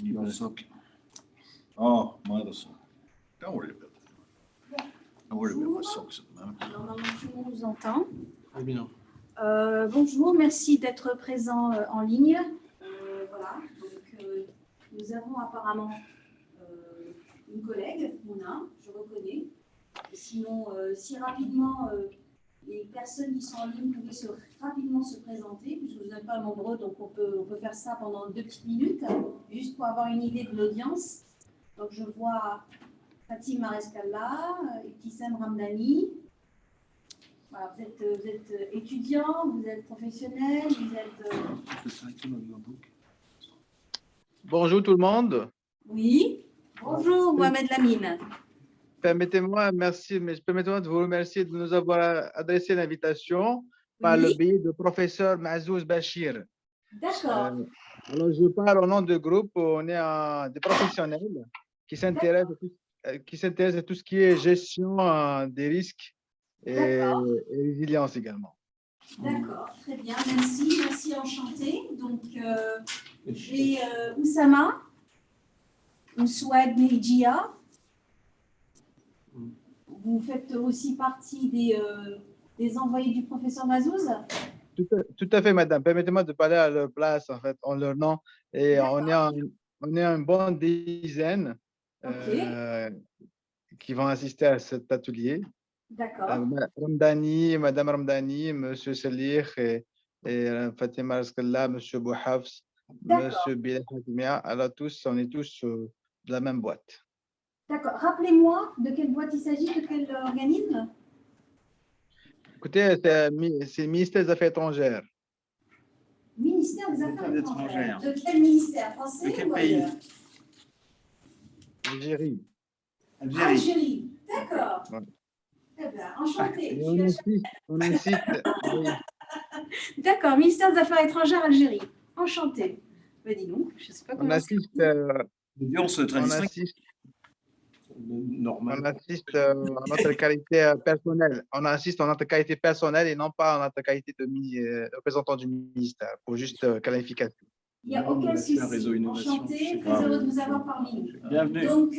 Niveau socle. Oh, minor socle. Don't worry about that. Don't worry about my socks at the moment. Normalement, tout le monde nous entend. Très bien. Bonjour, merci d'être présent en ligne. Voilà, donc nous avons apparemment une collègue, Mona, je reconnais. Sinon, si rapidement les personnes qui sont en ligne pouvaient rapidement se présenter, puisque vous n'êtes pas nombreux, donc on peut faire ça pendant 2 petites minutes, juste pour avoir une idée de l'audience. Donc je vois Fatima Rescalla, Ibtissam Ramdani. Voilà, vous êtes étudiant, vous êtes professionnel, vous êtes... Bonjour tout le monde. Oui, bonjour Mohamed Lamine. Permettez-moi de vous remercier de nous avoir adressé l'invitation par le biais du professeur Mazouz Bachir. D'accord. Alors, je parle au nom du groupe. On est des professionnels qui s'intéressent à tout ce qui est gestion des risques et résilience également. D'accord, très bien, merci, enchanté. Donc, j'ai Oussama, Oussouad Mehdia. Vous faites aussi partie des envoyés du professeur Mazouz? Tout à fait, madame. Permettez-moi de parler à leur place, en fait, en leur nom. Et on est une bonne dizaine qui vont assister à cet atelier. D'accord. Madame Ramdani, monsieur Salih et Fatima Raskalla, monsieur Bouhafs, monsieur Bilal Fatimia. Alors on est tous de la même boîte. D'accord. Rappelez-moi de quelle boîte il s'agit, de quel organisme? Écoutez, c'est le ministère des Affaires étrangères. Ministère des Affaires étrangères. De quel ministère? Français ou quel pays? Algérie. Algérie. D'accord. Ouais. Eh bien, enchanté. On insiste. Oui. D'accord, ministère des Affaires étrangères, Algérie. Enchanté. Ben dis donc, je ne sais pas comment On assiste en notre qualité personnelle. On assiste en notre qualité personnelle et non pas en notre qualité de représentant du ministère, pour juste qualification. Il n'y a aucun souci. Enchanté, très heureux de vous avoir parmi nous. Bienvenue. Donc,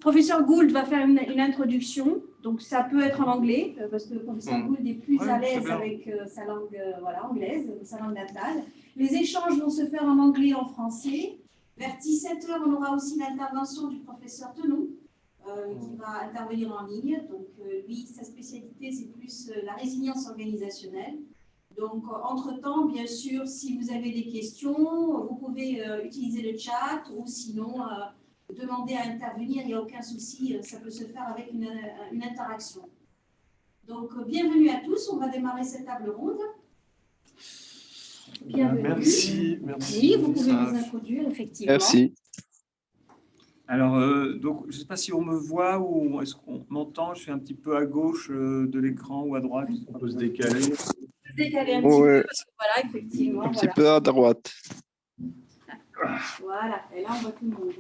professeur Gould va faire une introduction. Donc, ça peut être en anglais, parce que le professeur Gould est plus à l'aise avec sa langue anglaise, sa langue natale. Les échanges vont se faire en anglais et en français. Vers 17h, on aura aussi l'intervention du professeur Tenon, qui va intervenir en ligne. Donc, lui, sa spécialité, c'est plus la résilience organisationnelle. Donc, entre-temps, bien sûr, si vous avez des questions, vous pouvez utiliser le chat ou sinon demander à intervenir, il n'y a aucun souci, ça peut se faire avec une interaction. Donc, bienvenue à tous, on va démarrer cette table ronde. Bienvenue. Merci. Oui, vous pouvez vous introduire, effectivement. Merci. Alors, donc, je ne sais pas si on me voit ou est-ce qu'on m'entend. Je suis un petit peu à gauche de l'écran ou à droite. On peut se décaler. Se décaler un petit peu, parce que voilà, effectivement. Un petit peu à droite. Voilà, et là, on voit tout le monde.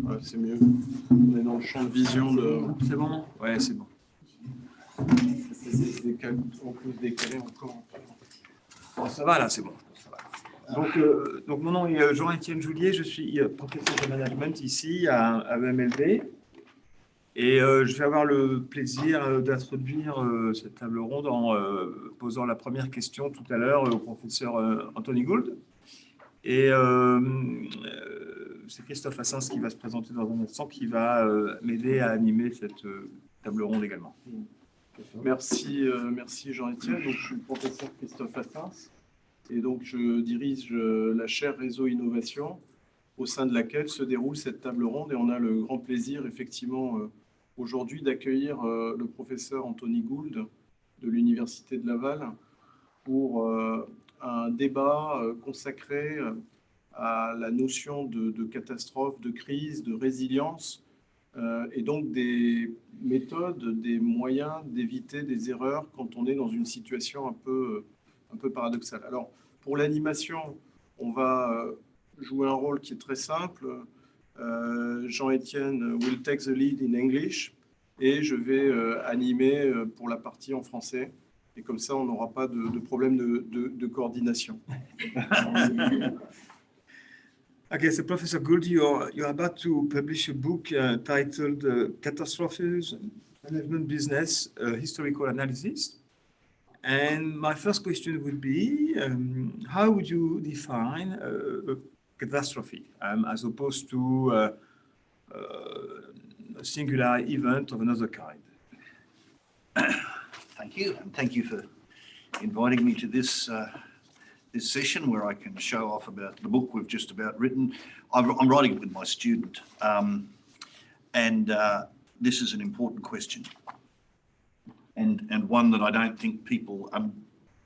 Ouais, c'est mieux. On est dans le champ de vision de... C'est bon? Ouais, c'est bon. On peut se décaler encore. Bon, ça va là, c'est bon. Ça va. Donc, mon nom est Jean-Étienne Joulier, je suis professeur de management ici à EMLV. Et je vais avoir le plaisir d'introduire cette table ronde en posant la première question tout à l'heure au professeur Anthony Gould. Et c'est Christophe Assens qui va se présenter dans un instant, qui va m'aider à animer cette table ronde également. Merci Jean-Étienne. Donc, je suis le professeur Christophe Assens et donc je dirige la chaire Réseaux Innovation au sein de laquelle se déroule cette table ronde et on a le grand plaisir effectivement aujourd'hui d'accueillir le professeur Anthony Gould de l'Université de Laval pour un débat consacré à la notion de catastrophe, de crise, de résilience et donc des méthodes, des moyens d'éviter des erreurs quand on est dans une situation un peu paradoxale. Alors, pour l'animation, on va jouer un rôle qui est très simple. Jean-Étienne will take the lead in English et je vais animer pour la partie en français. Et comme ça, on n'aura pas de problème de coordination. Okay, so Professor Gould, you're about to publish a book titled Catastrophes, Management Business, Historical Analysis. And my first question would be, how would you define a catastrophe as opposed to a singular event of another kind? Thank you, and thank you for inviting me to this this session where I can show off about the book we've just about written. I'm writing it with my student, and this is an important question, and one that I don't think people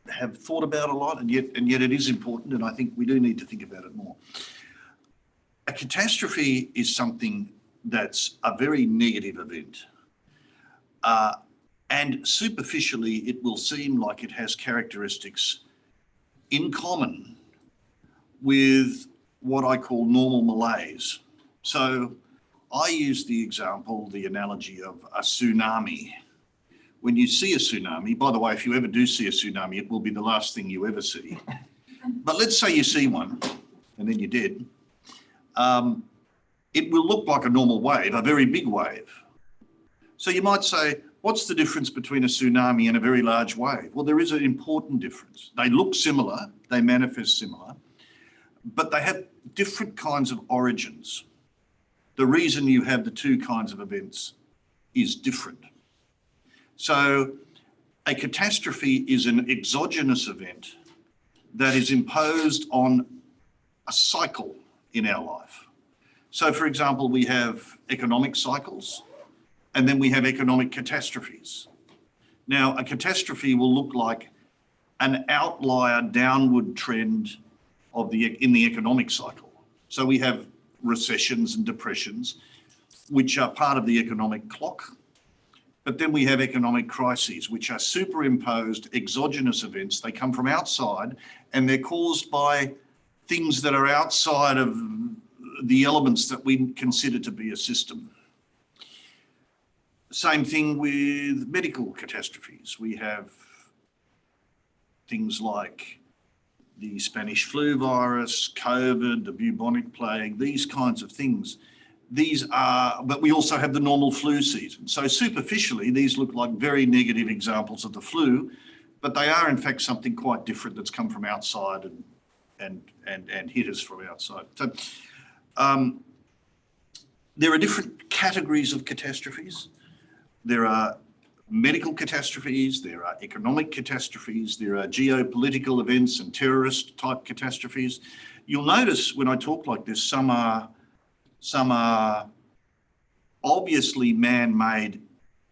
have thought about a lot, and yet it is important, and I think we do need to think about it more. A catastrophe is something that's a very negative event. And superficially, it will seem like it has characteristics in common with what I call normal malaise. So I use the analogy of a tsunami. When you see a tsunami, by the way, if you ever do see a tsunami, it will be the last thing you ever see. But let's say you see one, and then you did. It will look like a normal wave, a very big wave. So you might say, what's the difference between a tsunami and a very large wave? Well, there is an important difference. They look similar, they manifest similar, but they have different kinds of origins. The reason you have the two kinds of events is different. So a catastrophe is an exogenous event that is imposed on a cycle in our life. So, for example, we have economic cycles, and then we have economic catastrophes. Now, a catastrophe will look like an outlier downward trend in the economic cycle. So we have recessions and depressions, which are part of the economic clock. But then we have economic crises, which are superimposed exogenous events. They come from outside, and they're caused by things that are outside of the elements that we consider to be a system. Same thing with medical catastrophes. We have things like the Spanish flu virus, COVID, the bubonic plague, these kinds of things. But we also have the normal flu season. So superficially, these look like very negative examples of the flu, but they are in fact something quite different that's come from outside and hit us from outside. So there are different categories of catastrophes. There are medical catastrophes, there are economic catastrophes, there are geopolitical events and terrorist type catastrophes. You'll notice when I talk like this, some are obviously man-made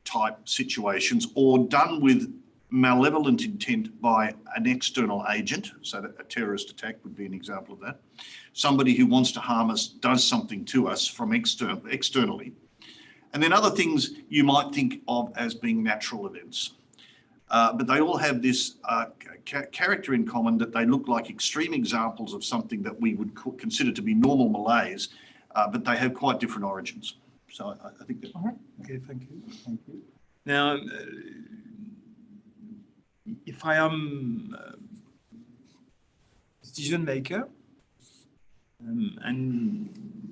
type situations or done with malevolent intent by an external agent. So that a terrorist attack would be an example of that. Somebody who wants to harm us does something to us from externally. And then other things you might think of as being natural events. But they all have this character in common that they look like extreme examples of something that we would consider to be normal malaise, but they have quite different origins. So I think that. Okay, thank you. Thank you. Now, if I am a decision maker, and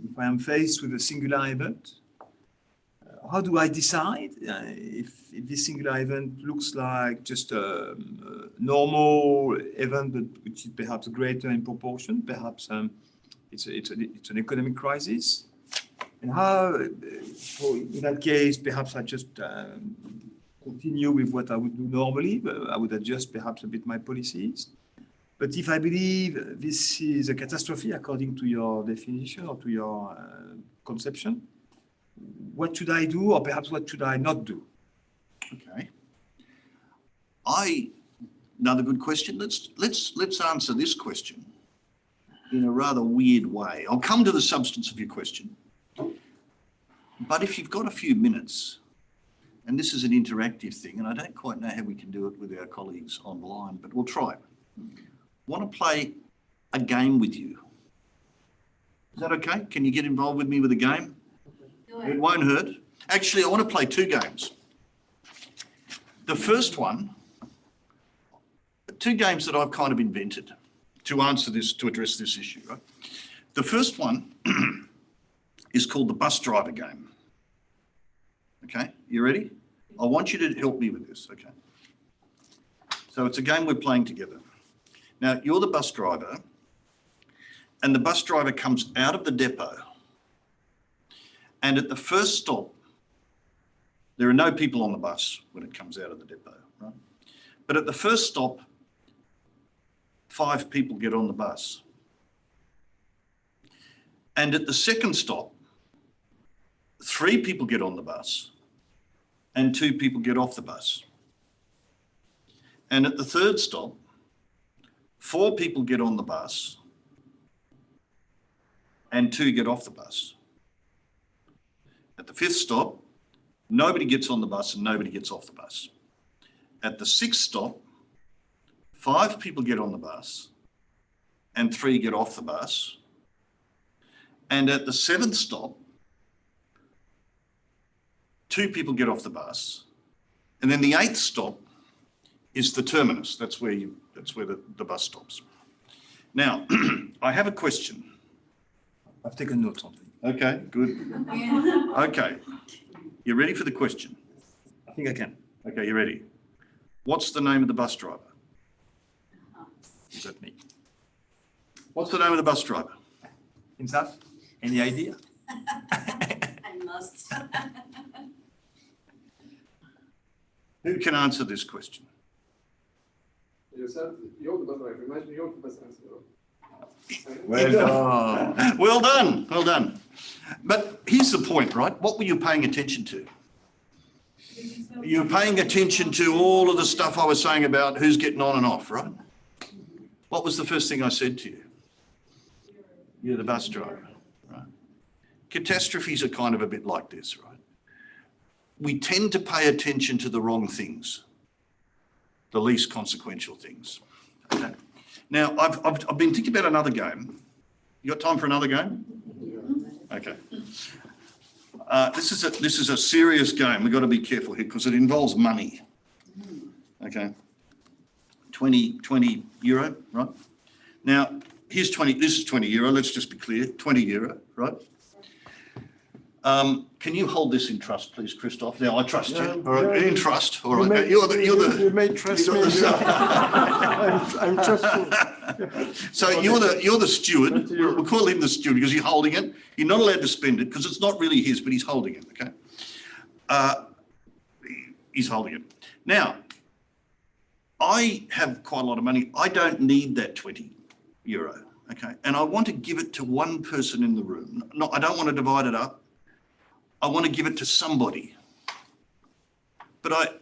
if I am faced with a singular event, how do I decide if this singular event looks like just a normal event, but which is perhaps greater in proportion, perhaps it's an economic crisis, and how, in that case, perhaps I just continue with what I would do normally, but I would adjust perhaps a bit my policies. But if I believe this is a catastrophe according to your definition or to your conception, what should I do, or perhaps what should I not do? Okay. Another good question. Let's answer this question in a rather weird way. I'll come to the substance of your question. But if you've got a few minutes, and this is an interactive thing, and I don't quite know how we can do it with our colleagues online, but we'll try it. Want to play a game with you? Is that okay? Can you get involved with me with a game? It won't hurt. Actually, I want to play two games. The first one, two games that I've kind of invented to address this issue, right? The first one is called the bus driver game. Okay, you ready? I want you to help me with this, okay? So it's a game we're playing together. Now, you're the bus driver, and the bus driver comes out of the depot, and at the first stop, there are no people on the bus when it comes out of the depot, right? But at the first stop, 5 people get on the bus. And at the second stop, 3 people get on the bus and 2 people get off the bus. And at the third stop, 4 people get on the bus and 2 get off the bus. At the 5th stop, nobody gets on the bus and nobody gets off the bus. At the 6th stop, 5 people get on the bus and 3 get off the bus. And at the 7th stop, 2 people get off the bus. And then the 8th stop is the terminus. That's where the bus stops. Now, I have a question. I've taken notes on it. Okay, good. Okay, you ready for the question? I think I can. Okay, you ready? What's the name of the bus driver? Is that me? What's the name of the bus driver? Insaf, any idea? I'm lost. Who can answer this question? Yourself, you're the bus driver. Imagine you're the bus answer. Well done. Well done, well done. But here's the point, right? What were you paying attention to? You were paying attention to all of the stuff I was saying about who's getting on and off, right? What was the first thing I said to you? You're the bus driver, right? Catastrophes are kind of a bit like this, right? We tend to pay attention to the wrong things, the least consequential things. Okay. Now, I've been thinking about another game. You got time for another game? Okay. This is a serious game. We've got to be careful here because it involves money. Okay. 20 euro, right? Now, here's 20, this is 20 euro, let's just be clear, 20 euro, right? Can you hold this in trust, please, Christophe? Now, I trust you. All right, in trust. All right. You may trust me. I'm trustful. So you're the steward. We'll call him the steward because he's holding it. You're not allowed to spend it because it's not really his, but he's holding it, okay? He's holding it. Now, I have quite a lot of money. I don't need that 20 euro, okay? And I want to give it to one person in the room. No, I don't want to divide it up. I want to give it to somebody. But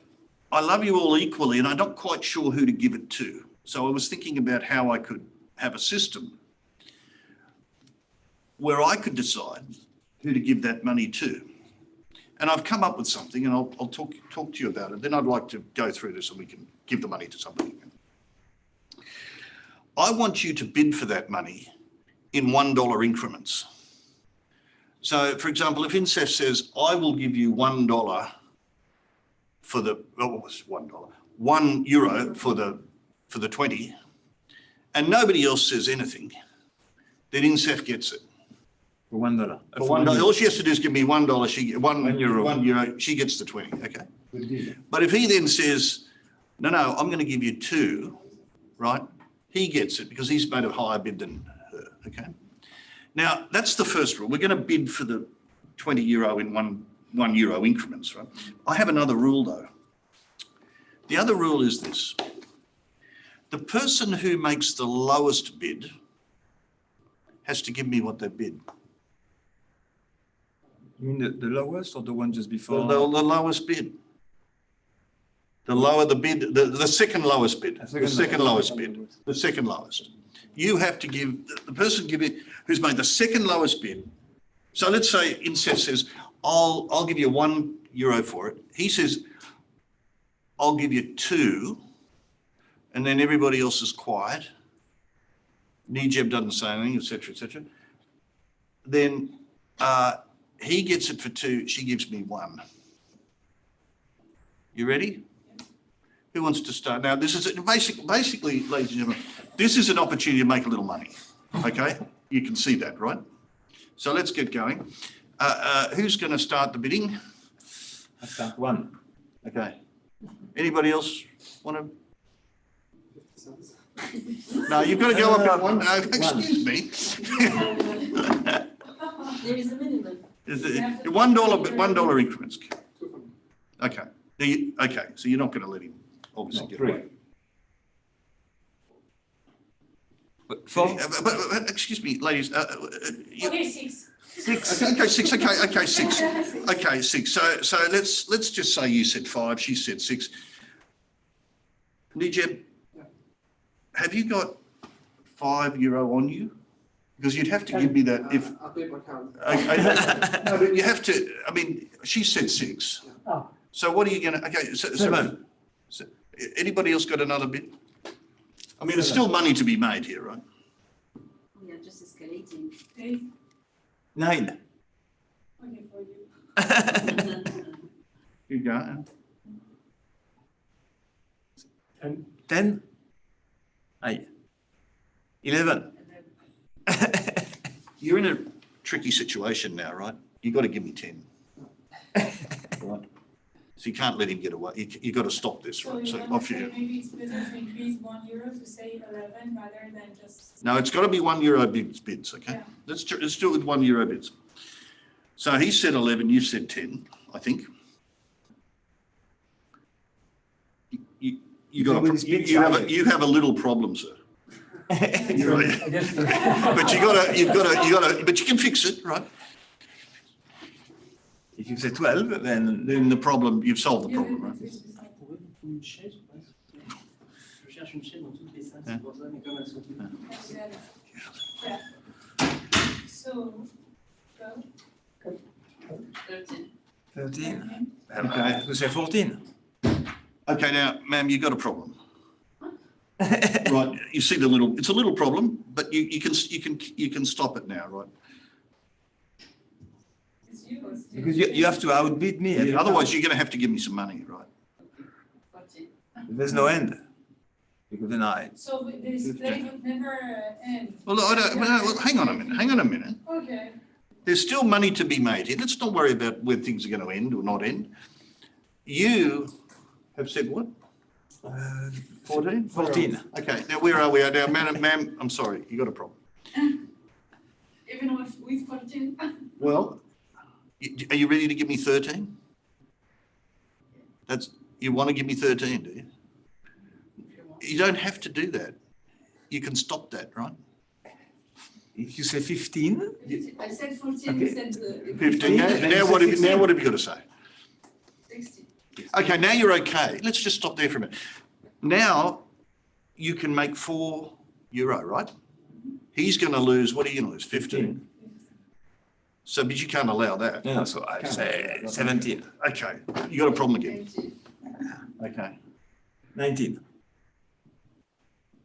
I love you all equally and I'm not quite sure who to give it to. So I was thinking about how I could have a system where I could decide who to give that money to. And I've come up with something and I'll talk to you about it. Then I'd like to go through this and we can give the money to somebody. I want you to bid for that money in $1 increments. So, for example, if INSEF says, I will give you $1 for the, what was $1? €1 for the 20, and nobody else says anything, then INSEF gets it. For $1. For $1. All she has to do is give me $1, she €1, she gets the 20, okay? But if he then says, no, I'm going to give you 2, right? He gets it because he's made a higher bid than her, okay? Now, that's the first rule. We're going to bid for the 20 euro in one euro increments, right? I have another rule though. The other rule is this. The person who makes the lowest bid has to give me what they bid. You mean the lowest or the one just before? The lowest bid. The lower the bid, the second lowest bid, the second lowest bid, the second lowest. You have to give, the person who's made the second lowest bid. So let's say INSEF says, I'll give you €1 for it. He says, I'll give you 2, and then everybody else is quiet. Nijeb doesn't say anything, etc., etc. Then he gets it for 2, she gives me 1. You ready? Who wants to start? Now, this is basically, ladies and gentlemen, this is an opportunity to make a little money, okay? You can see that, right? So let's get going. Who's going to start the bidding? I start one. Okay. Anybody else want to? No, you've got to go up in one. No, excuse me. There is a minimum. Is it $1 increments? Okay. Okay. So you're not going to let him obviously get away. But four. But excuse me, ladies. Okay, 6. Six. Okay, 6. Okay, 6. Okay, 6. So let's just say you said 5. She said 6. Nijeb, have you got €5 on you? Because you'd have to give me that if. I'll pay my card. Okay, no, but you have to. I mean, she said 6. Oh. So what are you going to? Okay, so 7. So anybody else got another bid? I mean, there's still money to be made here, right? We are just escalating. 9. Okay, for you. You go. 10. Aye. 11. You're in a tricky situation now, right? You've got to give me 10. Right? So you can't let him get away. You've got to stop this, right? So off you. Maybe it's better to increase €1 to say 11 rather than just. No, it's got to be €1 bids, okay? Yeah. Let's do it with €1 bids. So he said 11, you said 10, I think. You have a little problem, sir. Right. But you can fix it, right? If you say 12, then Then the problem, you've solved the problem, right? Une chaise ou pas? Je cherche une chaise dans toutes les salles, c'est pour ça, mais comme elles sont toutes. So, go. 13. 13. Okay. We say 14. Okay, now, ma'am, you've got a problem. Right, you see it's a little problem, but you can stop it now, right? It's you. It's you. Because you have to outbid me. every Otherwise, time. you're going to have to give me some money, right? 14. There's no end. Because then So this play would never end. Well, hang on a minute. Okay. There's still money to be made here. Let's not worry about where things are going to end or not end. You have said what? 14? 14. Okay, now where are we? Now, ma'am, I'm sorry, you got a problem. Even with 14. Well, are you ready to give me 13? You want to give me 13, do you? You don't have to do that. You can stop that, right? If you say 15, I said 14, Okay. you said 15. Now what have you got to say? 16. Okay, now you're okay. Let's just stop there for a minute. Now you can make €4, right? He's going to lose, what are you going to lose? 15. So, but you can't allow that. no, so I say 17, Okay, you got a problem again. 20. Okay. 19.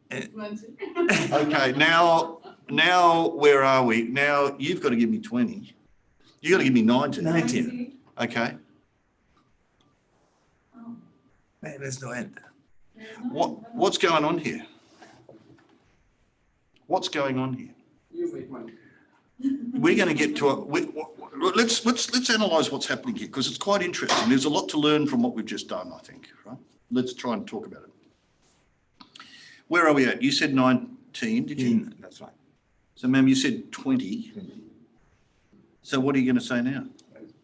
20. Okay, now where are we? Now you've got to give me 20. You've got to give me 19. 19. Okay. Oh, There's no end. there's no What's going on here? What's going on here? You make money. We're going to get to let's analyse what's happening here because it's quite interesting. There's a lot to learn from what we've just done, I think. Right? Let's try and talk about it. Where are we at? You said 19, did you? That's right. So, ma'am, you said 20. So what are you going to say now?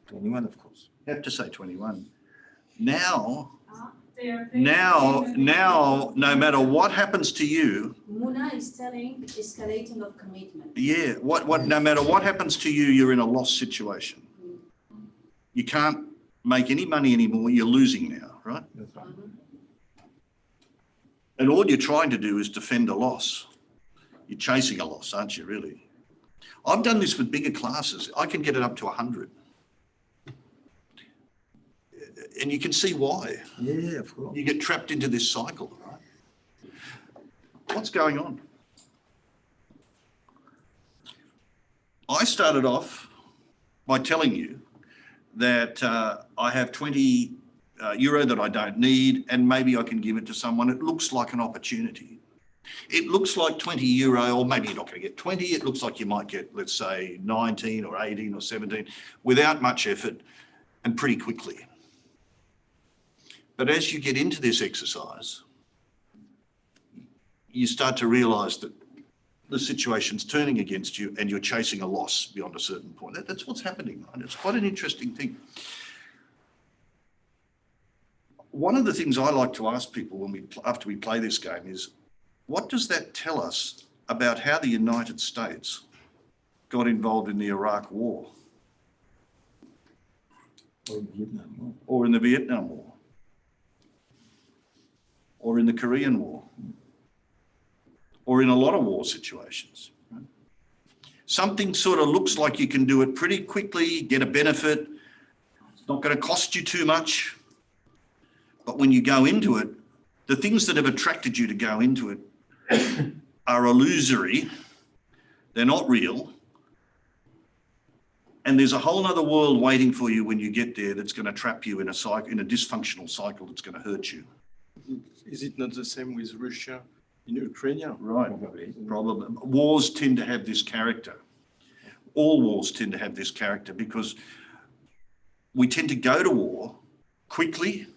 21, of course. You have to say 21. Now, They are paying now, no matter what happens to you, Muna is telling escalating of commitment. yeah, no matter what happens to you, you're in a loss situation. You can't make any money anymore. You're losing now, right? That's right. And all you're trying to do is defend a loss. You're chasing a loss, aren't you, really? I've done this with bigger classes. I can get it up to 100. And you can see why. Yeah, of course. You get trapped into this cycle, right? What's going on? I started off by telling you that I have 20 euro that I don't need, and maybe I can give it to someone. It looks like an opportunity. It looks like €20, or maybe you're not going to get 20. It looks like you might get, let's say, 19 or 18 or 17 without much effort and pretty quickly. But as you get into this exercise, you start to realise that the situation's turning against you and you're chasing a loss beyond a certain point. That's what's happening, right? It's quite an interesting thing. One of the things I like to ask people after we play this game is, what does that tell us about how the United States got involved in the Iraq War? Or in the Vietnam War? Or in the Korean War? Or in a lot of war situations? Right? Something sort of looks like you can do it pretty quickly, get a benefit. It's not going to cost you too much. But when you go into it, the things that have attracted you to go into it are illusory. They're not real. And there's a whole other world waiting for you when you get there that's going to trap you in a cycle, in a dysfunctional cycle that's going to hurt you. Is it not the same with Russia in Ukraine? Right, probably. Wars tend to have this character. All wars tend to have this character because we tend to go to war quickly,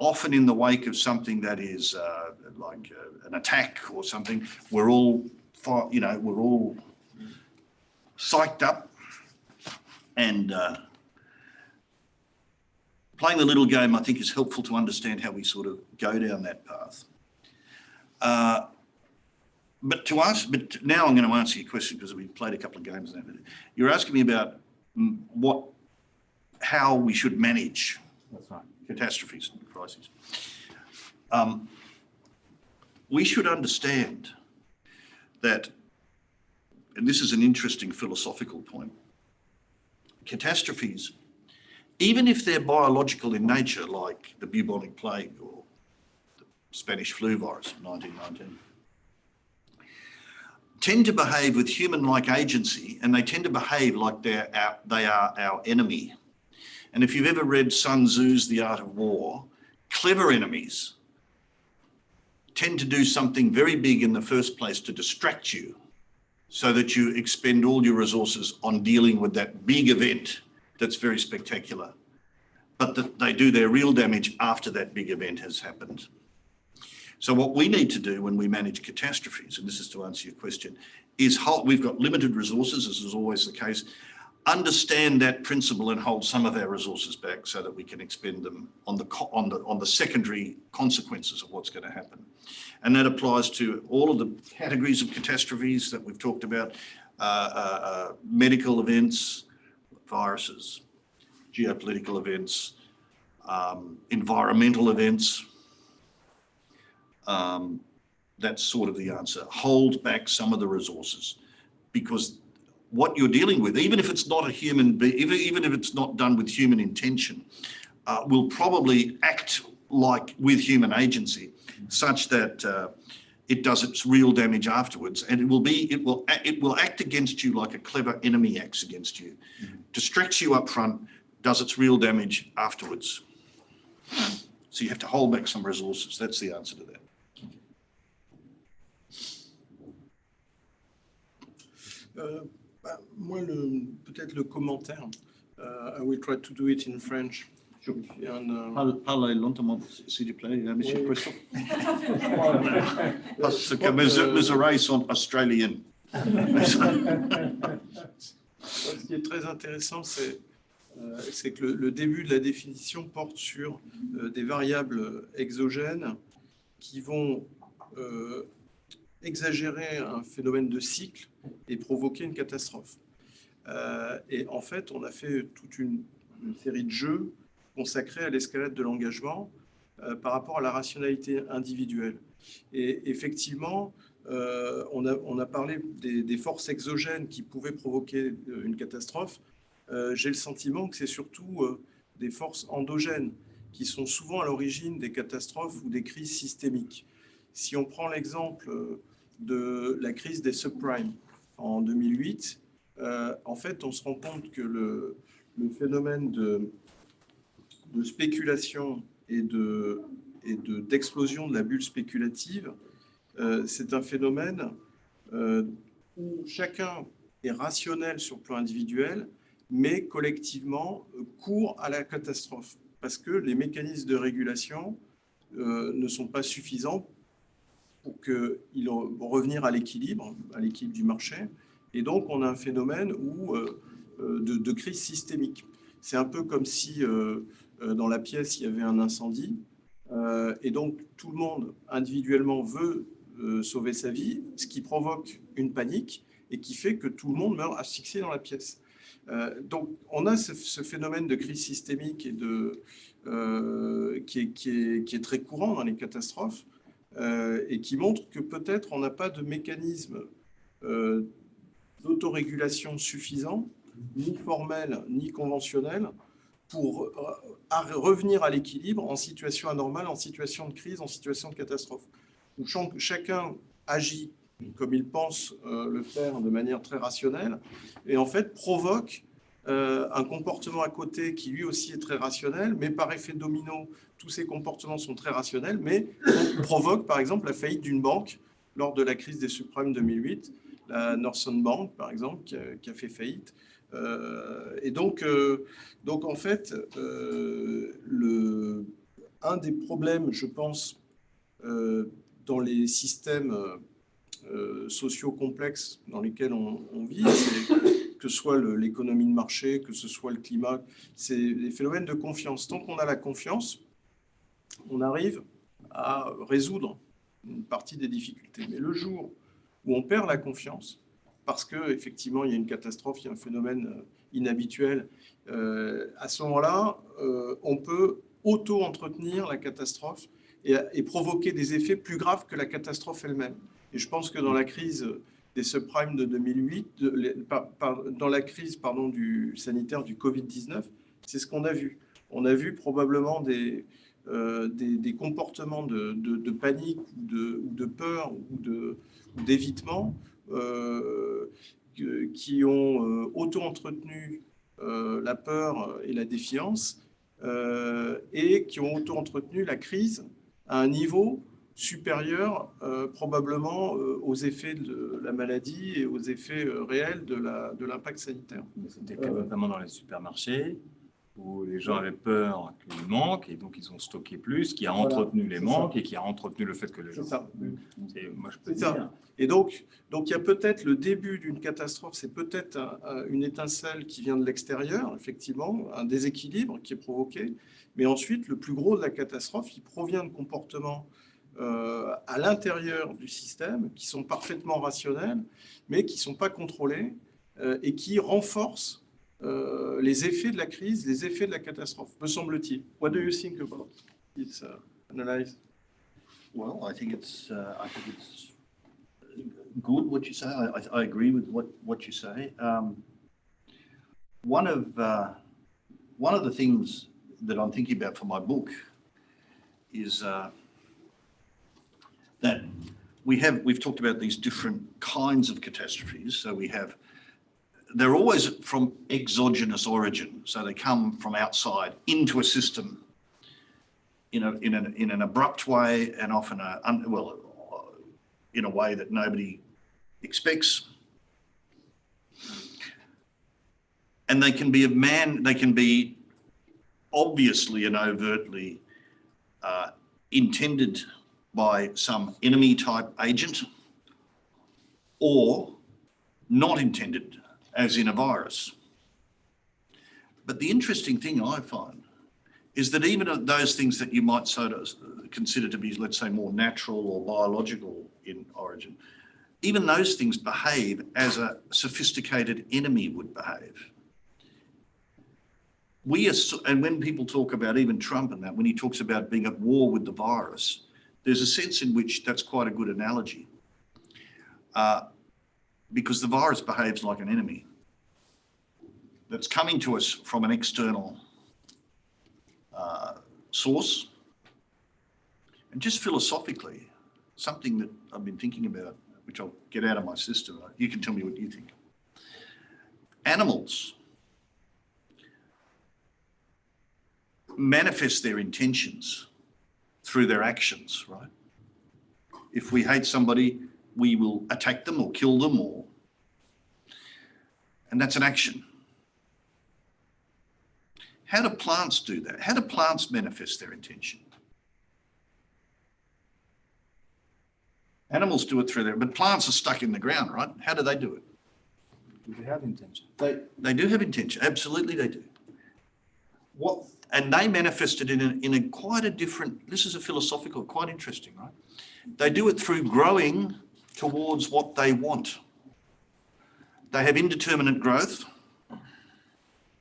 often in the wake of something that is like an attack or something. We're all, we're all psyched up, and playing the little game, I think, is helpful to understand how we sort of go down that path. But now I'm going to answer your question because we played a couple of games now. You're asking me about how we should manage catastrophes and crises. We should understand that, and this is an interesting philosophical point, catastrophes, even if they're biological in nature, like the bubonic plague or the Spanish flu virus of 1919, tend to behave with human-like agency, and they tend to behave like they are our enemy. And if you've ever read Sun Tzu's The Art of War, clever enemies tend to do something very big in the first place to distract you so that you expend all your resources on dealing with that big event that's very spectacular, but that they do their real damage after that big event has happened. So what we need to do when we manage catastrophes, and this is to answer your question, is we've got limited resources, as is always the case, understand that principle and hold some of our resources back so that we can expend them on the secondary consequences of what's going to happen. And that applies to all of the categories of catastrophes that we've talked about, medical events, viruses, geopolitical events, environmental events. That's sort of the answer. Hold back some of the resources, because what you're dealing with, even if it's not a human being, even if it's not done with human intention, will probably act like with human agency, such that it does its real damage afterwards, and it will act against you like a clever enemy acts against you, distracts you up front, does its real damage afterwards. So you have to hold back some resources. That's the answer to that. Moi, peut-être le commentaire. I will try to do it in French. Parlez lentement, s'il vous plaît, Monsieur Christophe. Parce que mes oreilles sont australiennes. Ce qui est très intéressant, c'est que le début de la définition porte sur des variables exogènes qui vont exagérer un phénomène de cycle et provoquer une catastrophe. Et en fait, on a fait toute une série de jeux consacrés à l'escalade de l'engagement par rapport à la rationalité individuelle. Et effectivement, on a parlé des forces exogènes qui pouvaient provoquer une catastrophe. J'ai le sentiment que c'est surtout des forces endogènes qui sont souvent à l'origine des catastrophes ou des crises systémiques. Si on prend l'exemple de la crise des subprimes en 2008, en fait, on se rend compte que le phénomène de spéculation et d'explosion de la bulle spéculative c'est un phénomène où chacun est rationnel sur le plan individuel, mais collectivement court à la catastrophe, parce que les mécanismes de régulation ne sont pas suffisants pour revenir à l'équilibre du marché. Et donc, on a un phénomène de crise systémique. C'est un peu comme si dans la pièce, il y avait un incendie. Et donc, tout le monde individuellement veut sauver sa vie, ce qui provoque une panique et qui fait que tout le monde meurt asphyxié dans la pièce. Donc, on a ce phénomène de crise systémique et qui est très courant dans les catastrophes et qui montre que peut-être on n'a pas de mécanisme d'autorégulation suffisant, ni formel, ni conventionnel, pour revenir à l'équilibre en situation anormale, en situation de crise, en situation de catastrophe. Où chacun agit comme il pense le faire de manière très rationnelle, et en fait provoque un comportement à côté qui lui aussi est très rationnel, mais par effet domino, tous ces comportements sont très rationnels, mais provoque par exemple la faillite d'une banque lors de la crise des subprimes 2008, la Northern Bank par exemple, qui a fait faillite. Et donc en fait, un des problèmes, je pense, dans les systèmes sociaux complexes dans lesquels on vit, que ce soit l'économie de marché, que ce soit le climat, c'est les phénomènes de confiance. Tant qu'on a la confiance, on arrive à résoudre une partie des difficultés. Mais le jour où on perd la confiance, parce qu'effectivement, il y a une catastrophe, il y a un phénomène inhabituel, à ce moment-là, on peut auto-entretenir la catastrophe et provoquer des effets plus graves que la catastrophe elle-même. Et je pense que dans la crise des subprimes de 2008, dans la crise sanitaire du Covid-19, c'est ce qu'on a vu. On a vu probablement des comportements de panique ou de peur ou d'évitement qui ont auto-entretenu la peur et la défiance et qui ont auto-entretenu la crise à un niveau supérieur probablement aux effets de la maladie et aux effets réels de l'impact sanitaire. C'était notamment dans les supermarchés où les gens avaient peur qu'il manque et donc ils ont stocké plus, qui a entretenu les manques et qui a entretenu le fait que les gens... C'est ça. Moi, je peux dire. Ça. Et donc, il y a peut-être le début d'une catastrophe, c'est peut-être une étincelle qui vient de l'extérieur, effectivement, un déséquilibre qui est provoqué, mais ensuite, le plus gros de la catastrophe, il provient de comportements à l'intérieur du système qui sont parfaitement rationnels, mais qui ne sont pas contrôlés et qui renforcent les effets de la crise, les effets de la catastrophe, me semble-t-il. What do you think about this analysis? Well, I think it's good what you say. I agree with what you say. One of the things that I'm thinking about for my book is that we've talked about these different kinds of catastrophes. So they're always from exogenous origin. So they come from outside into a system in an abrupt way and often in a way that nobody expects. And they can be obviously and overtly intended by some enemy type agent or not intended, as in a virus. But the interesting thing I find is that even those things that you might sort of consider to be, let's say, more natural or biological in origin, even those things behave as a sophisticated enemy would behave. And when people talk about even Trump and that, when he talks about being at war with the virus, there's a sense in which that's quite a good analogy because the virus behaves like an enemy that's coming to us from an external source. And just philosophically, something that I've been thinking about, which I'll get out of my system, you can tell me what you think. Animals manifest their intentions through their actions, right? If we hate somebody, we will attack them or kill them, and that's an action. How do plants do that? How do plants manifest their intention? Animals do it through there, but plants are stuck in the ground, right? How do they do it? Do they have intention? They do have intention. Absolutely, they do. And they manifest it in a quite a different. This is a philosophical, quite interesting, right? They do it through growing towards what they want. They have indeterminate growth,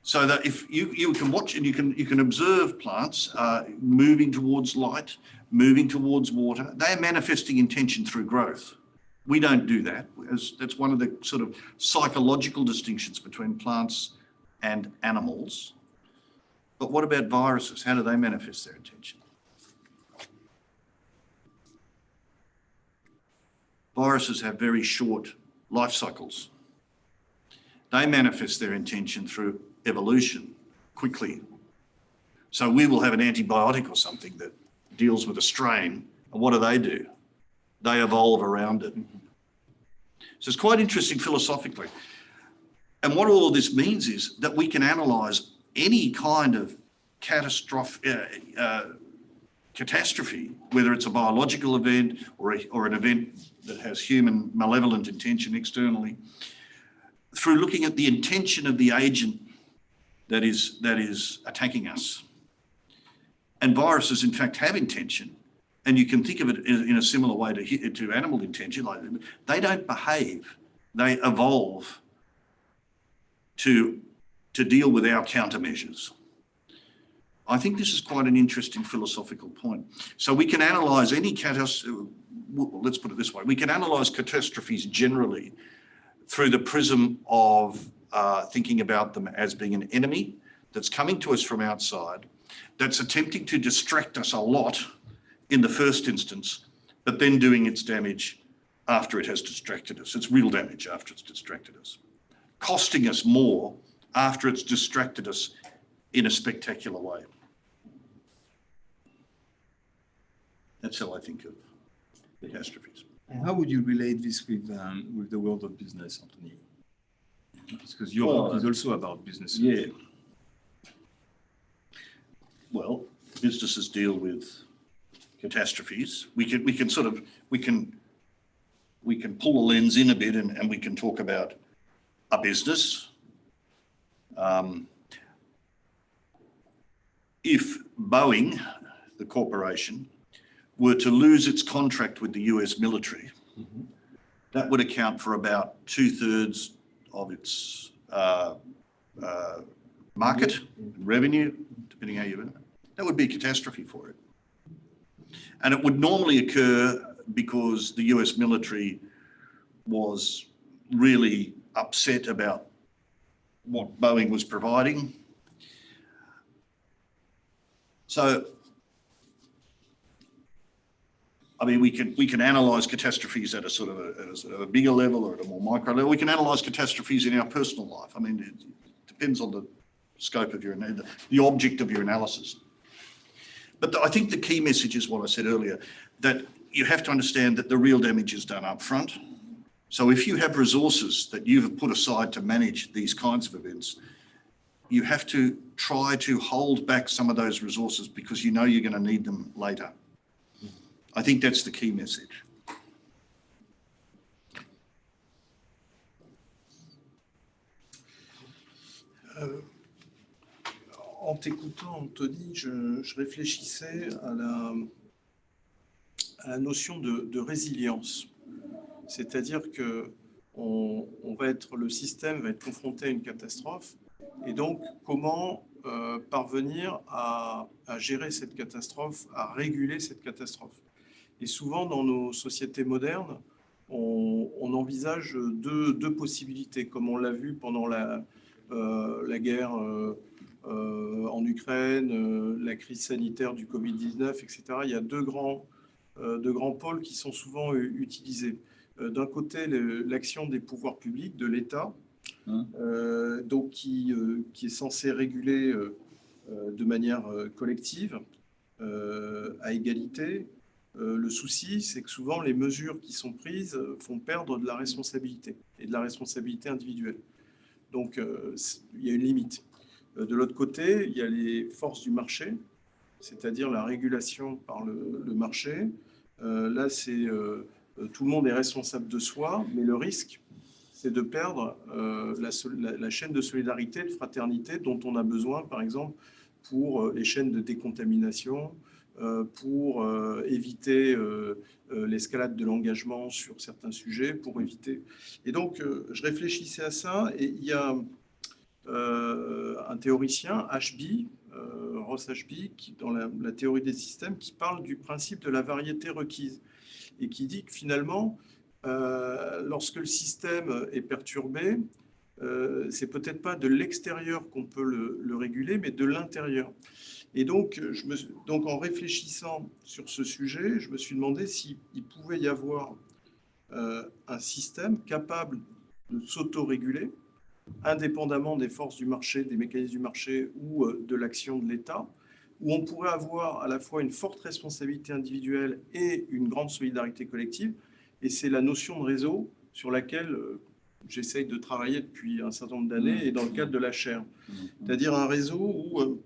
so that if you can watch and you can observe plants moving towards light, moving towards water, they are manifesting intention through growth. We don't do that. That's one of the sort of psychological distinctions between plants and animals. But what about viruses? How do they manifest their intention? Viruses have very short life cycles. They manifest their intention through evolution quickly. So we will have an antibiotic or something that deals with a strain, and what do? They evolve around it. So it's quite interesting philosophically. And what all of this means is that we can analyse any kind of catastrophe, whether it's a biological event or an event that has human malevolent intention externally, through looking at the intention of the agent that is attacking us. And viruses, in fact, have intention, and you can think of it in a similar way to animal intention. Like, they don't behave; they evolve to deal with our countermeasures. I think this is quite an interesting philosophical point. So we can analyse any catastrophe. Let's put it this way: we can analyse catastrophes generally through the prism of thinking about them as being an enemy that's coming to us from outside, that's attempting to distract us a lot in the first instance, but then doing its damage after it has distracted us. It's real damage after it's distracted us, costing us more after it's distracted us in a spectacular way. That's how I think of catastrophes. And how would you relate this with the world of business, Anthony? Because your book is also about business. Yeah. Well, businesses deal with catastrophes. We can pull the lens in a bit and we can talk about a business. If Boeing, the corporation, were to lose its contract with the US military, that would account for about 2/3 of its market revenue, depending how you. That would be a catastrophe for it. And it would normally occur because the US military was really upset about what Boeing was providing. So, I mean, we can analyse catastrophes at a sort of a bigger level or at a more micro level. We can analyse catastrophes in our personal life. I mean, it depends on the scope of the object of your analysis. But I think the key message is what I said earlier, that you have to understand that the real damage is done up front. So if you have resources that you've put aside to manage these kinds of events, you have to try to hold back some of those resources because you know you're going to need them later. I think that's the key message. En t'écoutant, Anthony, je réfléchissais à la notion de résilience. C'est-à-dire que le système va être confronté à une catastrophe, et donc comment parvenir à gérer cette catastrophe, à réguler cette catastrophe. Et souvent, dans nos sociétés modernes, on envisage deux possibilités, comme on l'a vu pendant la guerre en Ukraine, la crise sanitaire du Covid-19, etc. Il y a deux grands pôles qui sont souvent utilisés. D'un côté, l'action des pouvoirs publics, de l'État, donc qui est censé réguler de manière collective, à égalité, Le souci, c'est que souvent, les mesures qui sont prises font perdre de la responsabilité et de la responsabilité individuelle. Donc, il y a une limite. De l'autre côté, il y a les forces du marché, c'est-à-dire la régulation par le marché. Là, c'est tout le monde est responsable de soi, mais le risque, c'est de perdre la chaîne de solidarité, de fraternité dont on a besoin, par exemple, pour les chaînes de décontamination, pour éviter l'escalade de l'engagement sur certains sujets, pour éviter. Et donc, je réfléchissais à ça, et il y a un théoricien, Ross Ashby, qui, dans la théorie des systèmes, qui parle du principe de la variété requise, et qui dit que finalement, lorsque le système est perturbé, c'est peut-être pas de l'extérieur qu'on peut le réguler, mais de l'intérieur. Et donc, donc, en réfléchissant sur ce sujet, je me suis demandé s'il pouvait y avoir un système capable de s'auto-réguler, indépendamment des forces du marché, des mécanismes du marché ou de l'action de l'État, où on pourrait avoir à la fois une forte responsabilité individuelle et une grande solidarité collective. Et c'est la notion de réseau sur laquelle j'essaye de travailler depuis un certain nombre d'années et dans le cadre de la Chaire. C'est-à-dire un réseau où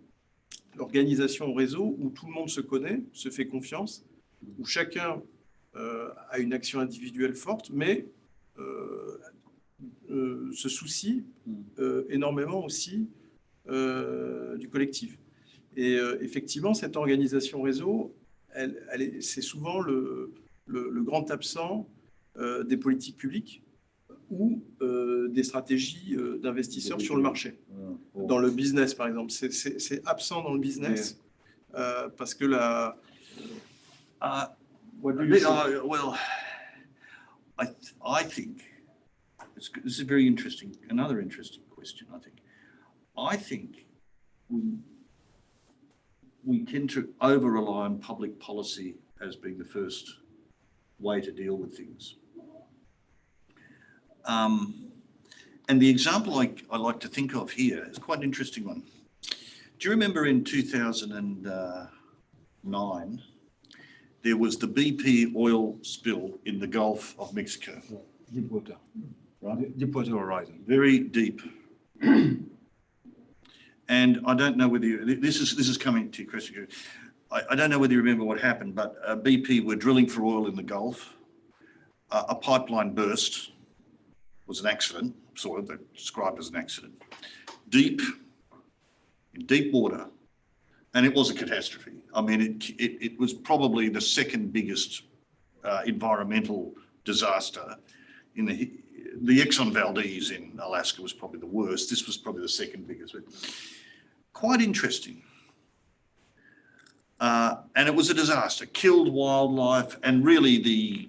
l'organisation au réseau, où tout le monde se connaît, se fait confiance, où chacun a une action individuelle forte, mais se soucie énormément aussi du collectif. Et effectivement, cette organisation réseau, c'est souvent le grand absent des politiques publiques ou des stratégies d'investisseurs sur le marché. Dans le business, par exemple. C'est absent dans le business parce que la... Well, I think this is a very interesting, another interesting question, I think. I think we tend to over-rely on public policy as being the first way to deal with things. And the example I like to think of here is quite an interesting one. Do you remember in 2009, there was the BP oil spill in the Gulf of Mexico? Deepwater. Right? Deepwater Horizon. Very deep. And I don't know whether you, this is coming to your question. I don't know whether you remember what happened, but BP were drilling for oil in the Gulf. A pipeline burst. Was an accident, sort of described as an accident. In deep water, and it was a catastrophe. I mean, it was probably the second biggest environmental disaster. In the Exxon Valdez in Alaska was probably the worst. This was probably the second biggest. Quite interesting. And it was a disaster. Killed wildlife, and really the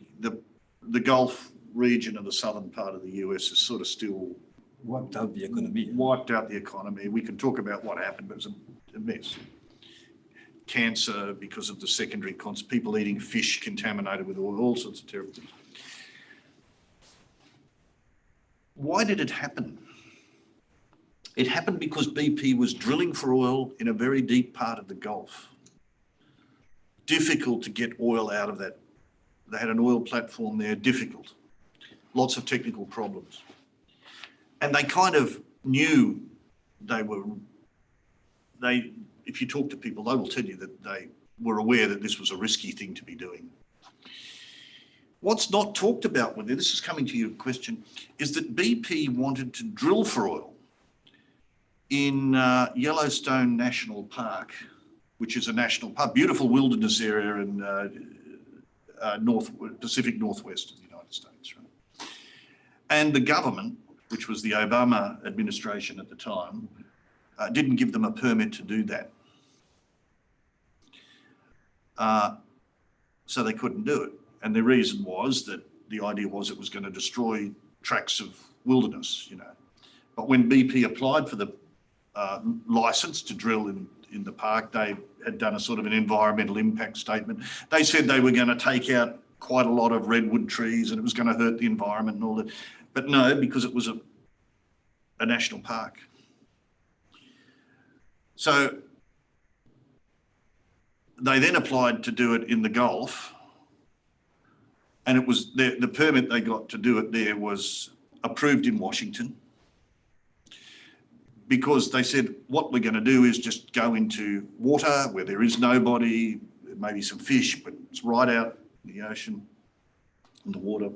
Gulf region of the southern part of the US is sort of still wiped out the economy. Wiped out the economy. We can talk about what happened, but it was a mess. Cancer because of the secondary cons, people eating fish contaminated with oil, all sorts of terrible things. Why did it happen? It happened because BP was drilling for oil in a very deep part of the Gulf. Difficult to get oil out of that. They had an oil platform there, difficult. Lots of technical problems. And they kind of knew if you talk to people, they will tell you that they were aware that this was a risky thing to be doing. What's not talked about with this is coming to your question, is that BP wanted to drill for oil in Yellowstone National Park, which is a national park, beautiful wilderness area in Pacific Northwest of the United States, right? And the government, which was the Obama administration at the time, didn't give them a permit to do that. So they couldn't do it. And the reason was that the idea was it was going to destroy tracts of wilderness, you know. But when BP applied for the license to drill in the park, they had done a sort of an environmental impact statement. They said they were going to take out quite a lot of redwood trees and it was going to hurt the environment and all that. But no, because it was a national park. So they then applied to do it in the Gulf, And it was the permit they got to do it there was approved in Washington, because they said, what we're going to do is just go into water where there is nobody, maybe some fish, but it's right out in the ocean, in the water.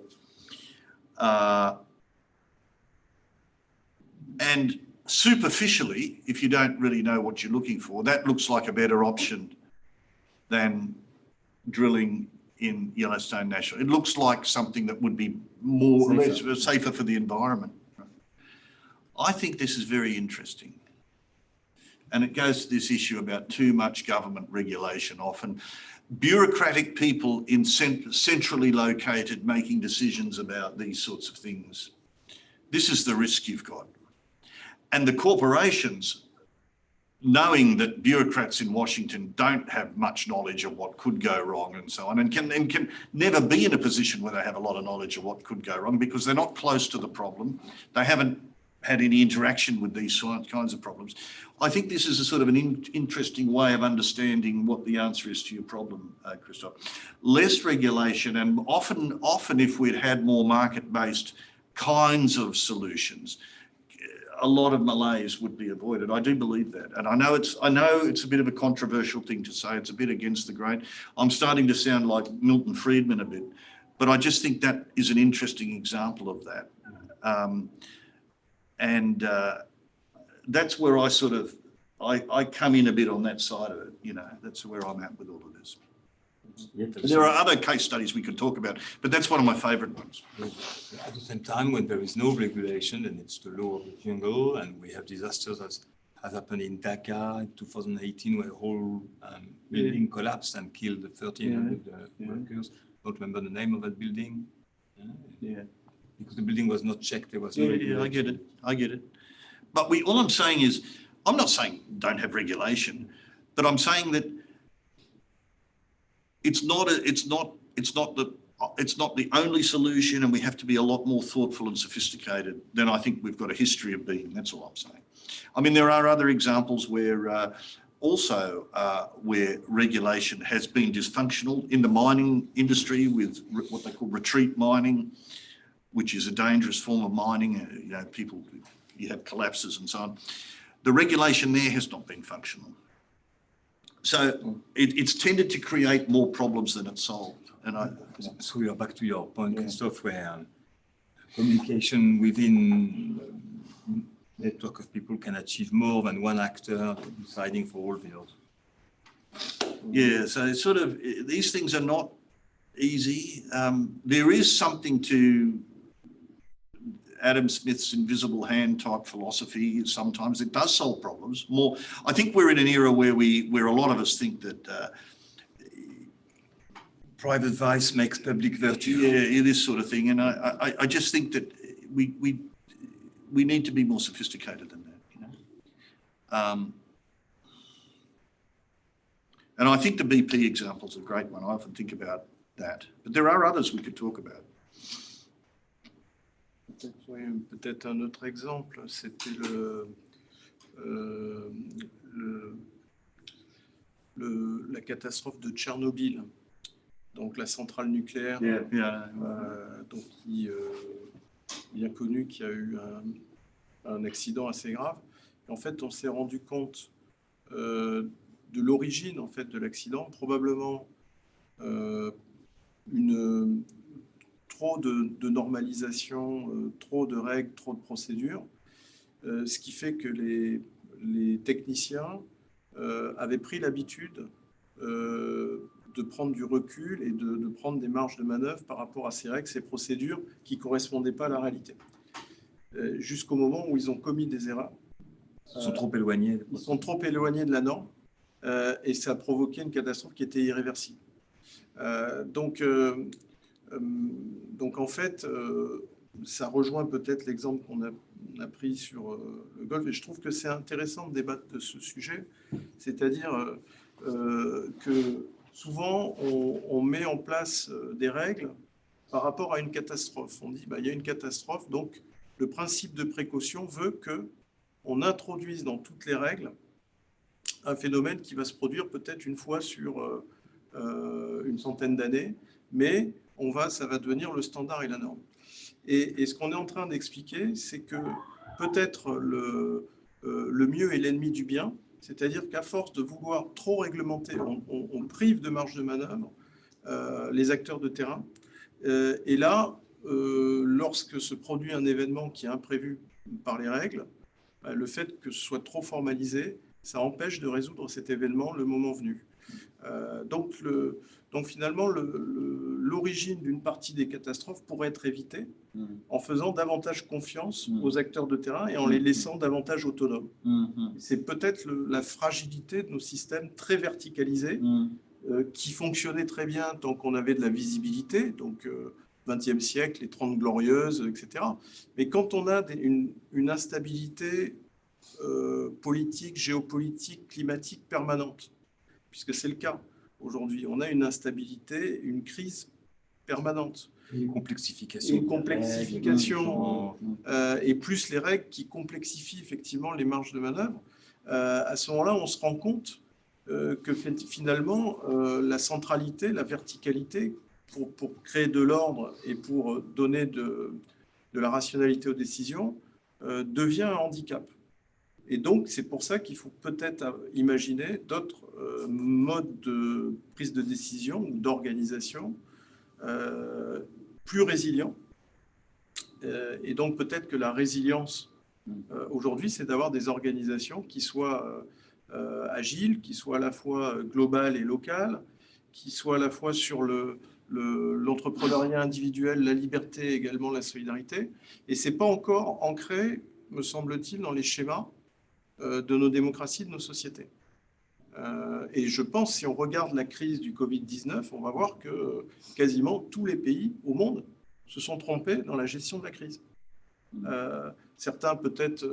And superficially, if you don't really know what you're looking for, that looks like a better option than drilling in Yellowstone National. It looks like something that would be more safer for the environment. I think this is very interesting. And it goes to this issue about too much government regulation, often bureaucratic people in centrally located making decisions about these sorts of things. This is the risk you've got. And the corporations, knowing that bureaucrats in Washington don't have much knowledge of what could go wrong and so on, and can never be in a position where they have a lot of knowledge of what could go wrong because they're not close to the problem. They haven't had any interaction with these kinds of problems. I think this is a sort of an interesting way of understanding what the answer is to your problem, Christoph. Less regulation, and often if we'd had more market-based kinds of solutions, a lot of malaise would be avoided. I do believe that. And I know it's a bit of a controversial thing to say. It's a bit against the grain. I'm starting to sound like Milton Friedman a bit, but I just think that is an interesting example of that. That's where I sort of, I come in a bit on that side of it, you know, that's where I'm at with all of this. There are other case studies we could talk about, but that's one of my favorite ones. At the same time, when there is no regulation, and it's the law of the jungle, and we have disasters as has happened in Dhaka in 2018, where a whole building collapsed and killed 1,300 workers. I don't remember the name of that building. Because the building was not checked, there was no regulation. I get it. But all I'm saying is, I'm not saying don't have regulation, but I'm saying that it's not the only solution, and we have to be a lot more thoughtful and sophisticated than I think we've got a history of being. That's all I'm saying. I mean, there are other examples where where regulation has been dysfunctional in the mining industry with what they call retreat mining, which is a dangerous form of mining. You know, you have collapses and so on. The regulation there has not been functional. So it's tended to create more problems than it's solved. And so we are back to your point, Christoph, where communication within a network of people can achieve more than one actor deciding for all fields. Yeah, so it's sort of, these things are not easy. There is something to Adam Smith's invisible hand type philosophy. Sometimes it does solve problems more. I think we're in an era where a lot of us think that private vice makes public virtue. Yeah, this sort of thing. And I just think that we need to be more sophisticated than that, you know. And I think the BP example is a great one. I often think about that. But there are others we could talk about. Oui, peut-être un autre exemple, c'était la catastrophe de Tchernobyl, donc la centrale nucléaire, donc bien connue, qui a eu un accident assez grave. Et en fait, on s'est rendu compte de l'origine en fait de l'accident, probablement trop de normalisation, trop de règles, trop de procédures, ce qui fait que les techniciens avaient pris l'habitude de prendre du recul et de prendre des marges de manœuvre par rapport à ces règles, ces procédures qui ne correspondaient pas à la réalité. Jusqu'au moment où ils ont commis des erreurs. Ils sont trop éloignés. Ils sont trop éloignés de la norme et ça a provoqué une catastrophe qui était irréversible. Donc en fait, ça rejoint peut-être l'exemple qu'on a pris sur le Golfe, et je trouve que c'est intéressant de débattre de ce sujet, c'est-à-dire que souvent on met en place des règles par rapport à une catastrophe. On dit il y a une catastrophe, donc le principe de précaution veut qu'on introduise dans toutes les règles un phénomène qui va se produire peut-être une fois sur une centaine d'années, mais ça va devenir le standard et la norme. Et ce qu'on est en train d'expliquer, c'est que peut-être le mieux est l'ennemi du bien, c'est-à-dire qu'à force de vouloir trop réglementer, on prive de marge de manœuvre les acteurs de terrain. Et là, lorsque se produit un événement qui est imprévu par les règles, le fait que ce soit trop formalisé, ça empêche de résoudre cet événement le moment venu. Donc finalement, l'origine d'une partie des catastrophes pourrait être évitée en faisant davantage confiance aux acteurs de terrain et en les laissant davantage autonomes. C'est peut-être la fragilité de nos systèmes très verticalisés qui fonctionnaient très bien tant qu'on avait de la visibilité, donc 20e siècle, les 30 glorieuses, etc. Mais quand on a une instabilité politique, géopolitique, climatique permanente, puisque c'est le cas aujourd'hui, on a une instabilité, une crise permanente. Une complexification. Une complexification, et plus les règles qui complexifient effectivement les marges de manœuvre. À ce moment-là, on se rend compte que finalement, la centralité, la verticalité, pour créer de l'ordre et pour donner de la rationalité aux décisions, devient un handicap. Et donc, c'est pour ça qu'il faut peut-être imaginer d'autres modes de prise de décision ou d'organisation plus résilients. Et donc, peut-être que la résilience, aujourd'hui, c'est d'avoir des organisations qui soient agiles, qui soient à la fois globales et locales, qui soient à la fois sur l'entrepreneuriat individuel, la liberté, également la solidarité. Et ce n'est pas encore ancré, me semble-t-il, dans les schémas de nos démocraties, de nos sociétés. Et je pense, si on regarde la crise du Covid-19, on va voir que quasiment tous les pays au monde se sont trompés dans la gestion de la crise. Certains peut-être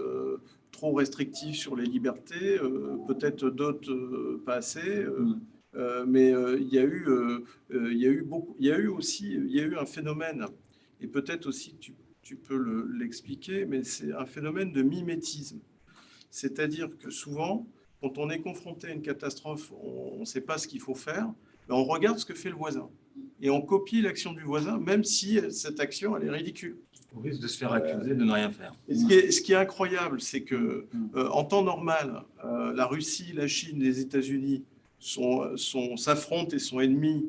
trop restrictifs sur les libertés, peut-être d'autres pas assez, mais il y a eu un phénomène, et peut-être aussi que tu peux l'expliquer, mais c'est un phénomène de mimétisme. C'est-à-dire que souvent, quand on est confronté à une catastrophe, on ne sait pas ce qu'il faut faire, mais on regarde ce que fait le voisin. Et on copie l'action du voisin, même si cette action, elle est ridicule. On risque de se faire accuser de ne rien faire. Et ce qui est incroyable, c'est que en temps normal, la Russie, la Chine, les États-Unis s'affrontent et sont ennemis,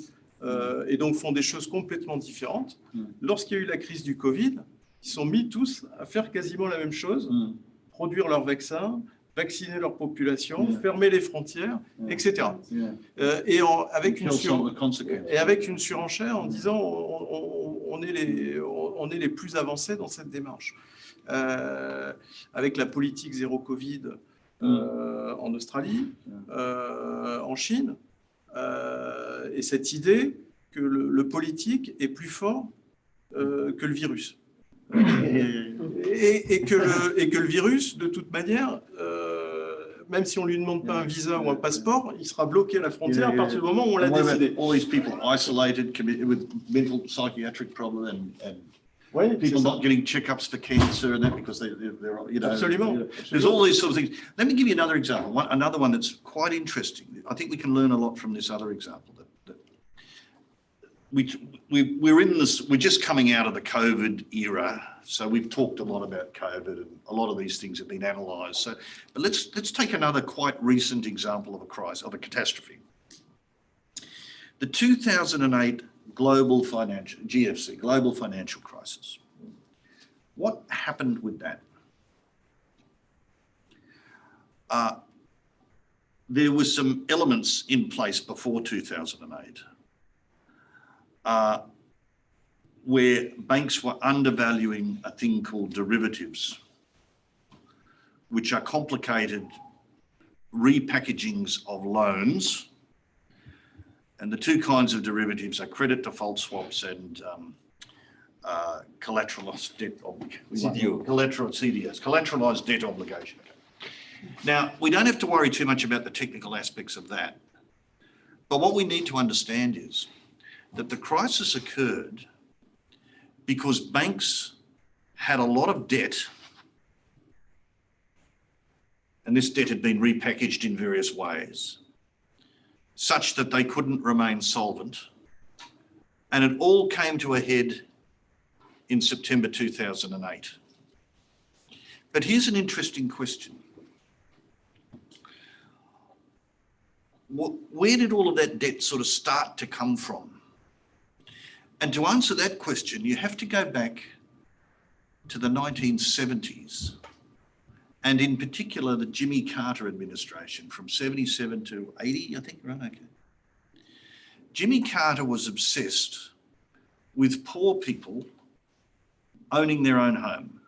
et donc font des choses complètement différentes. Lorsqu'il y a eu la crise du Covid, ils sont mis tous à faire quasiment la même chose, produire leurs vaccins, vacciner leur population, fermer les frontières, etc. Et avec une surenchère en disant on est les plus avancés dans cette démarche. Avec la politique zéro Covid en Australie, en Chine, et cette idée que le politique est plus fort que le virus. Et que le virus, de toute manière, même si on ne lui demande pas un visa ou un passeport, il sera bloqué à la frontière à partir du moment où on l'a décidé. All these people isolated with mental psychiatric problem and people not getting checkups for cancer and that because they're you know. Absolument. There's all these sorts of things. Let me give you another example. Another one that's quite interesting. I think we can learn a lot from this other example. We're just coming out of the COVID era, so we've talked a lot about COVID, and a lot of these things have been analysed. So, but let's take another quite recent example of a crisis, of a catastrophe. The 2008 global GFC, global financial crisis. What happened with that? There were some elements in place before 2008. Where banks were undervaluing a thing called derivatives, which are complicated repackagings of loans. And the two kinds of derivatives are credit default swaps and collateralized debt obligation. CDOs, collateralized debt obligation. Now, we don't have to worry too much about the technical aspects of that. But what we need to understand is that the crisis occurred because banks had a lot of debt, and this debt had been repackaged in various ways, such that they couldn't remain solvent And it all came to a head in September 2008. But here's an interesting question. Where did all of that debt sort of start to come from? And to answer that question, you have to go back to the 1970s, and in particular, the Jimmy Carter administration from 77 to 80, I think, right? Okay. Jimmy Carter was obsessed with poor people owning their own home.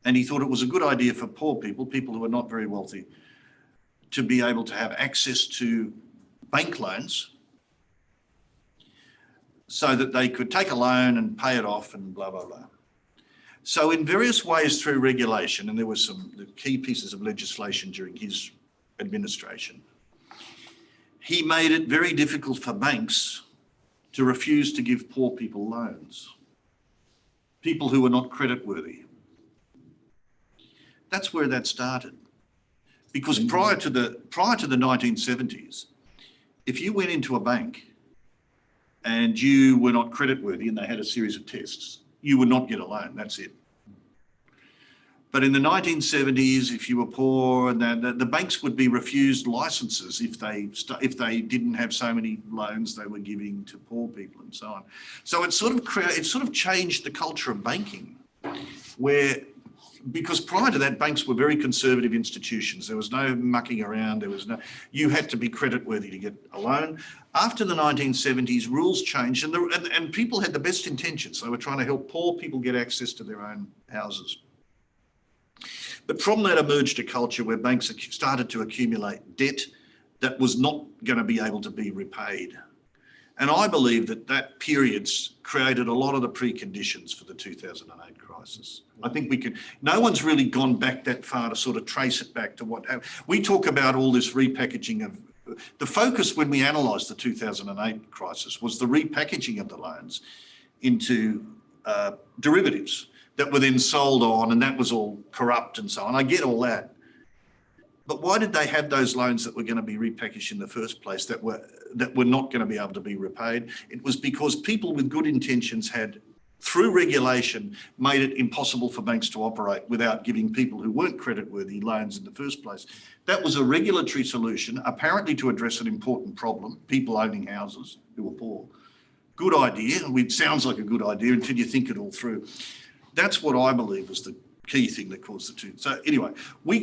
And he thought it was a good idea for poor people, people who are not very wealthy, to be able to have access to bank loans so that they could take a loan and pay it off and blah, blah, blah. So in various ways through regulation, and there were some key pieces of legislation during his administration, he made it very difficult for banks to refuse to give poor people loans, people who were not creditworthy. That's where that started. Because prior to the 1970s, if you went into a bank and you were not creditworthy and they had a series of tests, you would not get a loan, that's it. But in the 1970s, if you were poor, and the banks would be refused licenses if they didn't have so many loans they were giving to poor people and so on. So it sort of changed the culture of banking, because prior to that, banks were very conservative institutions. There was no mucking around. You had to be creditworthy to get a loan. After the 1970s, rules changed, and people had the best intentions. They were trying to help poor people get access to their own houses. But from that emerged a culture where banks started to accumulate debt that was not going to be able to be repaid. And I believe that period created a lot of the preconditions for the 2008 crisis. I think no one's really gone back that far to sort of trace it back to what happened. We talk about all this repackaging of, the focus when we analysed the 2008 crisis was the repackaging of the loans into derivatives that were then sold on, and that was all corrupt and so on. I get all that. But why did they have those loans that were going to be repackaged in the first place that were not going to be able to be repaid? It was because people with good intentions had, through regulation, made it impossible for banks to operate without giving people who weren't creditworthy loans in the first place. That was a regulatory solution, apparently to address an important problem, people owning houses who were poor. Good idea. It sounds like a good idea until you think it all through. That's what I believe was the key thing that caused the two. So anyway,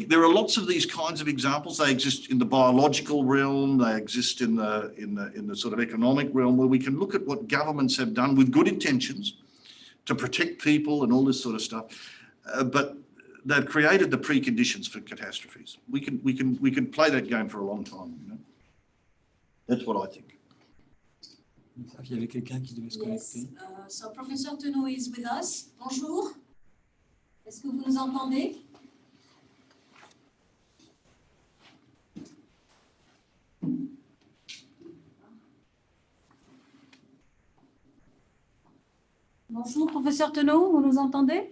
there are lots of these kinds of examples. They exist in the biological realm. They exist in the sort of economic realm, where we can look at what governments have done with good intentions to protect people and all this sort of stuff, but they've created the preconditions for catastrophes. We can play that game for a long time. You know? That's what I think. Il y avait quelqu'un qui devait se connecter. Yes, so Professor Tenot is with us. Bonjour. Est-ce que vous nous entendez? Bonjour, Professeur Tenot, vous nous entendez?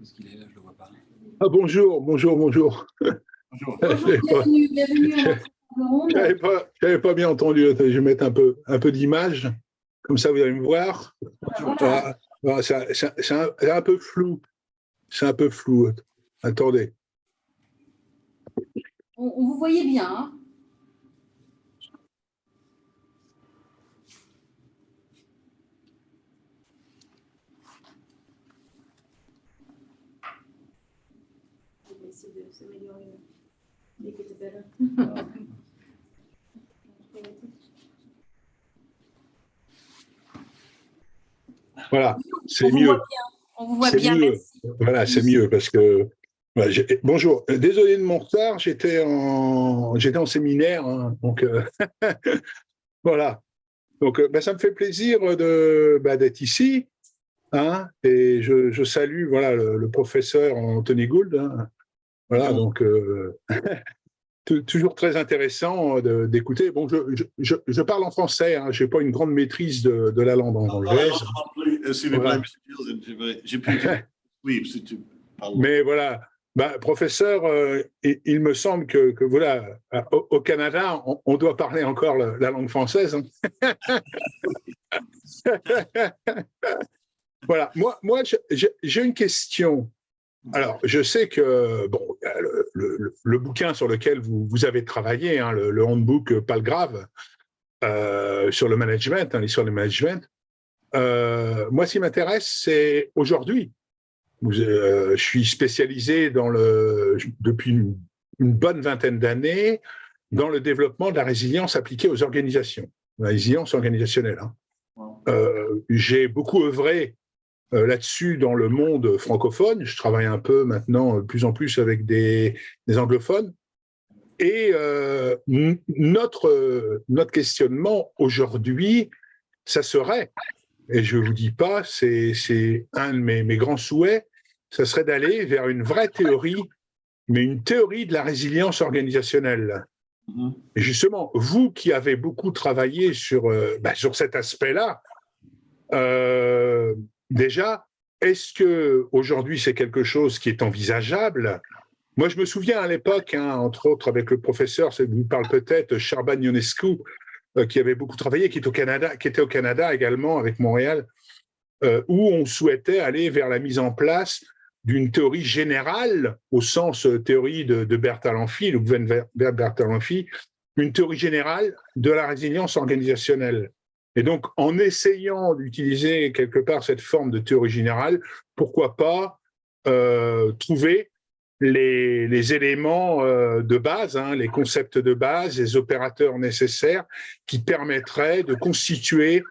Est-ce qu'il est là? Je ne le vois pas. Ah, bonjour. Bonjour, bienvenue à notre ronde. Je n'avais pas bien entendu. Je vais mettre un peu d'image. Comme ça, vous allez me voir. Voilà. C'est un peu flou. C'est un peu flou. Attendez. On vous voyait bien. Hein? On va essayer de s'améliorer. Make it better. Voilà, c'est mieux. On vous voit bien, mieux. merci. Voilà, c'est mieux parce que... Voilà, bonjour, désolé de mon retard, j'étais en séminaire, hein, donc voilà. Donc ça me fait plaisir d'être ici, hein, et je salue voilà, le professeur Anthony Gould. Hein, voilà, donc toujours très intéressant d'écouter. Bon, je parle en français, hein, je n'ai pas une grande maîtrise de la langue anglaise. S'il vous plaît, monsieur Gilles, j'ai pu suivre si tu parles. Mais voilà, Professeur, il me semble que voilà, au Canada, on doit parler encore la langue française. Hein. Voilà, moi j'ai une question. Alors, je sais que bon, le bouquin sur lequel vous avez travaillé, hein, le handbook Palgrave, sur le management, hein, l'histoire du management, moi, ce qui m'intéresse, c'est aujourd'hui. Je suis spécialisé depuis une bonne vingtaine d'années dans le développement de la résilience appliquée aux organisations, la résilience organisationnelle. Hein. J'ai beaucoup œuvré là-dessus dans le monde francophone. Je travaille un peu maintenant, de plus en plus avec des anglophones. Et notre questionnement aujourd'hui, ça serait, et je ne vous dis pas, c'est un de mes grands souhaits, ça serait d'aller vers une vraie théorie, mais une théorie de la résilience organisationnelle. Et justement, vous qui avez beaucoup travaillé sur cet aspect-là, déjà, est-ce qu'aujourd'hui c'est quelque chose qui est envisageable? Moi, je me souviens à l'époque, hein, entre autres avec le professeur, ça vous parle peut-être, Charban Ionescu, qui avait beaucoup travaillé, qui était au Canada également, avec Montréal, où on souhaitait aller vers la mise en place d'une théorie générale, au sens théorie de Bertalanffy, le gouvernement Bertalanffy, une théorie générale de la résilience organisationnelle. Et donc, en essayant d'utiliser quelque part cette forme de théorie générale, pourquoi pas trouver les éléments de base, hein, les concepts de base, les opérateurs nécessaires qui permettraient de constituer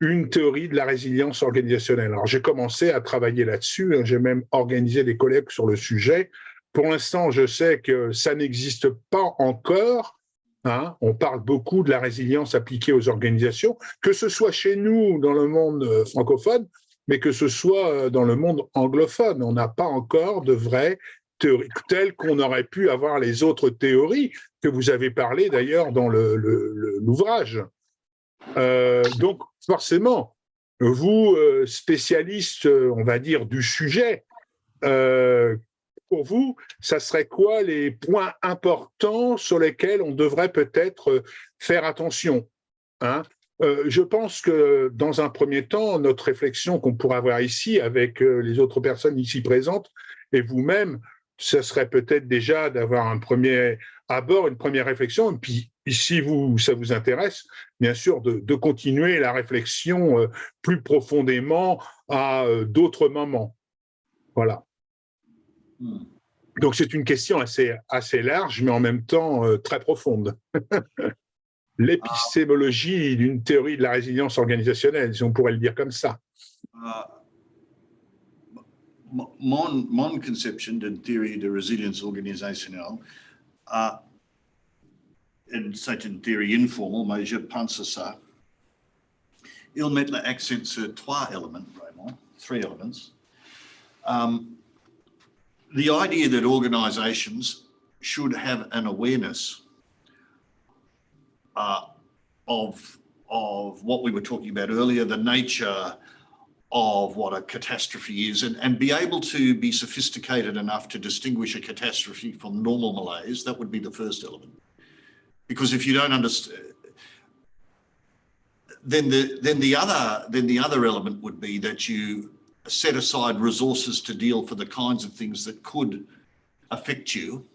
une théorie de la résilience organisationnelle. Alors, j'ai commencé à travailler là-dessus, hein, j'ai même organisé des colloques sur le sujet. Pour l'instant, je sais que ça n'existe pas encore. Hein, on parle beaucoup de la résilience appliquée aux organisations, que ce soit chez nous, dans le monde francophone, mais que ce soit dans le monde anglophone. On n'a pas encore de vraie théorie, telle qu'on aurait pu avoir les autres théories que vous avez parlé d'ailleurs dans l'ouvrage. Donc, forcément, vous, spécialiste, on va dire, du sujet, pour vous, ça serait quoi les points importants sur lesquels on devrait peut-être faire attention, hein? Je pense que, dans un premier temps, notre réflexion qu'on pourra avoir ici avec les autres personnes ici présentes et vous-même, ce serait peut-être déjà d'avoir un premier abord, une première réflexion, et puis si ça vous intéresse, bien sûr, de continuer la réflexion plus profondément à d'autres moments. Voilà. Donc c'est une question assez large, mais en même temps très profonde. L'épistémologie d'une théorie de la résilience organisationnelle, si on pourrait le dire comme ça. Mon conception d'une théorie de résilience organisationnelle, c'est une théorie informelle, mais je pense à ça. Il met l'accent sur trois éléments, vraiment, three elements. The idea that organizations should have an awareness of what we were talking about earlier, the nature of what a catastrophe is, and be able to be sophisticated enough to distinguish a catastrophe from normal malaise. That would be the first element. Because if you don't understand, then the other element would be that you set aside resources to deal for the kinds of things that could affect you.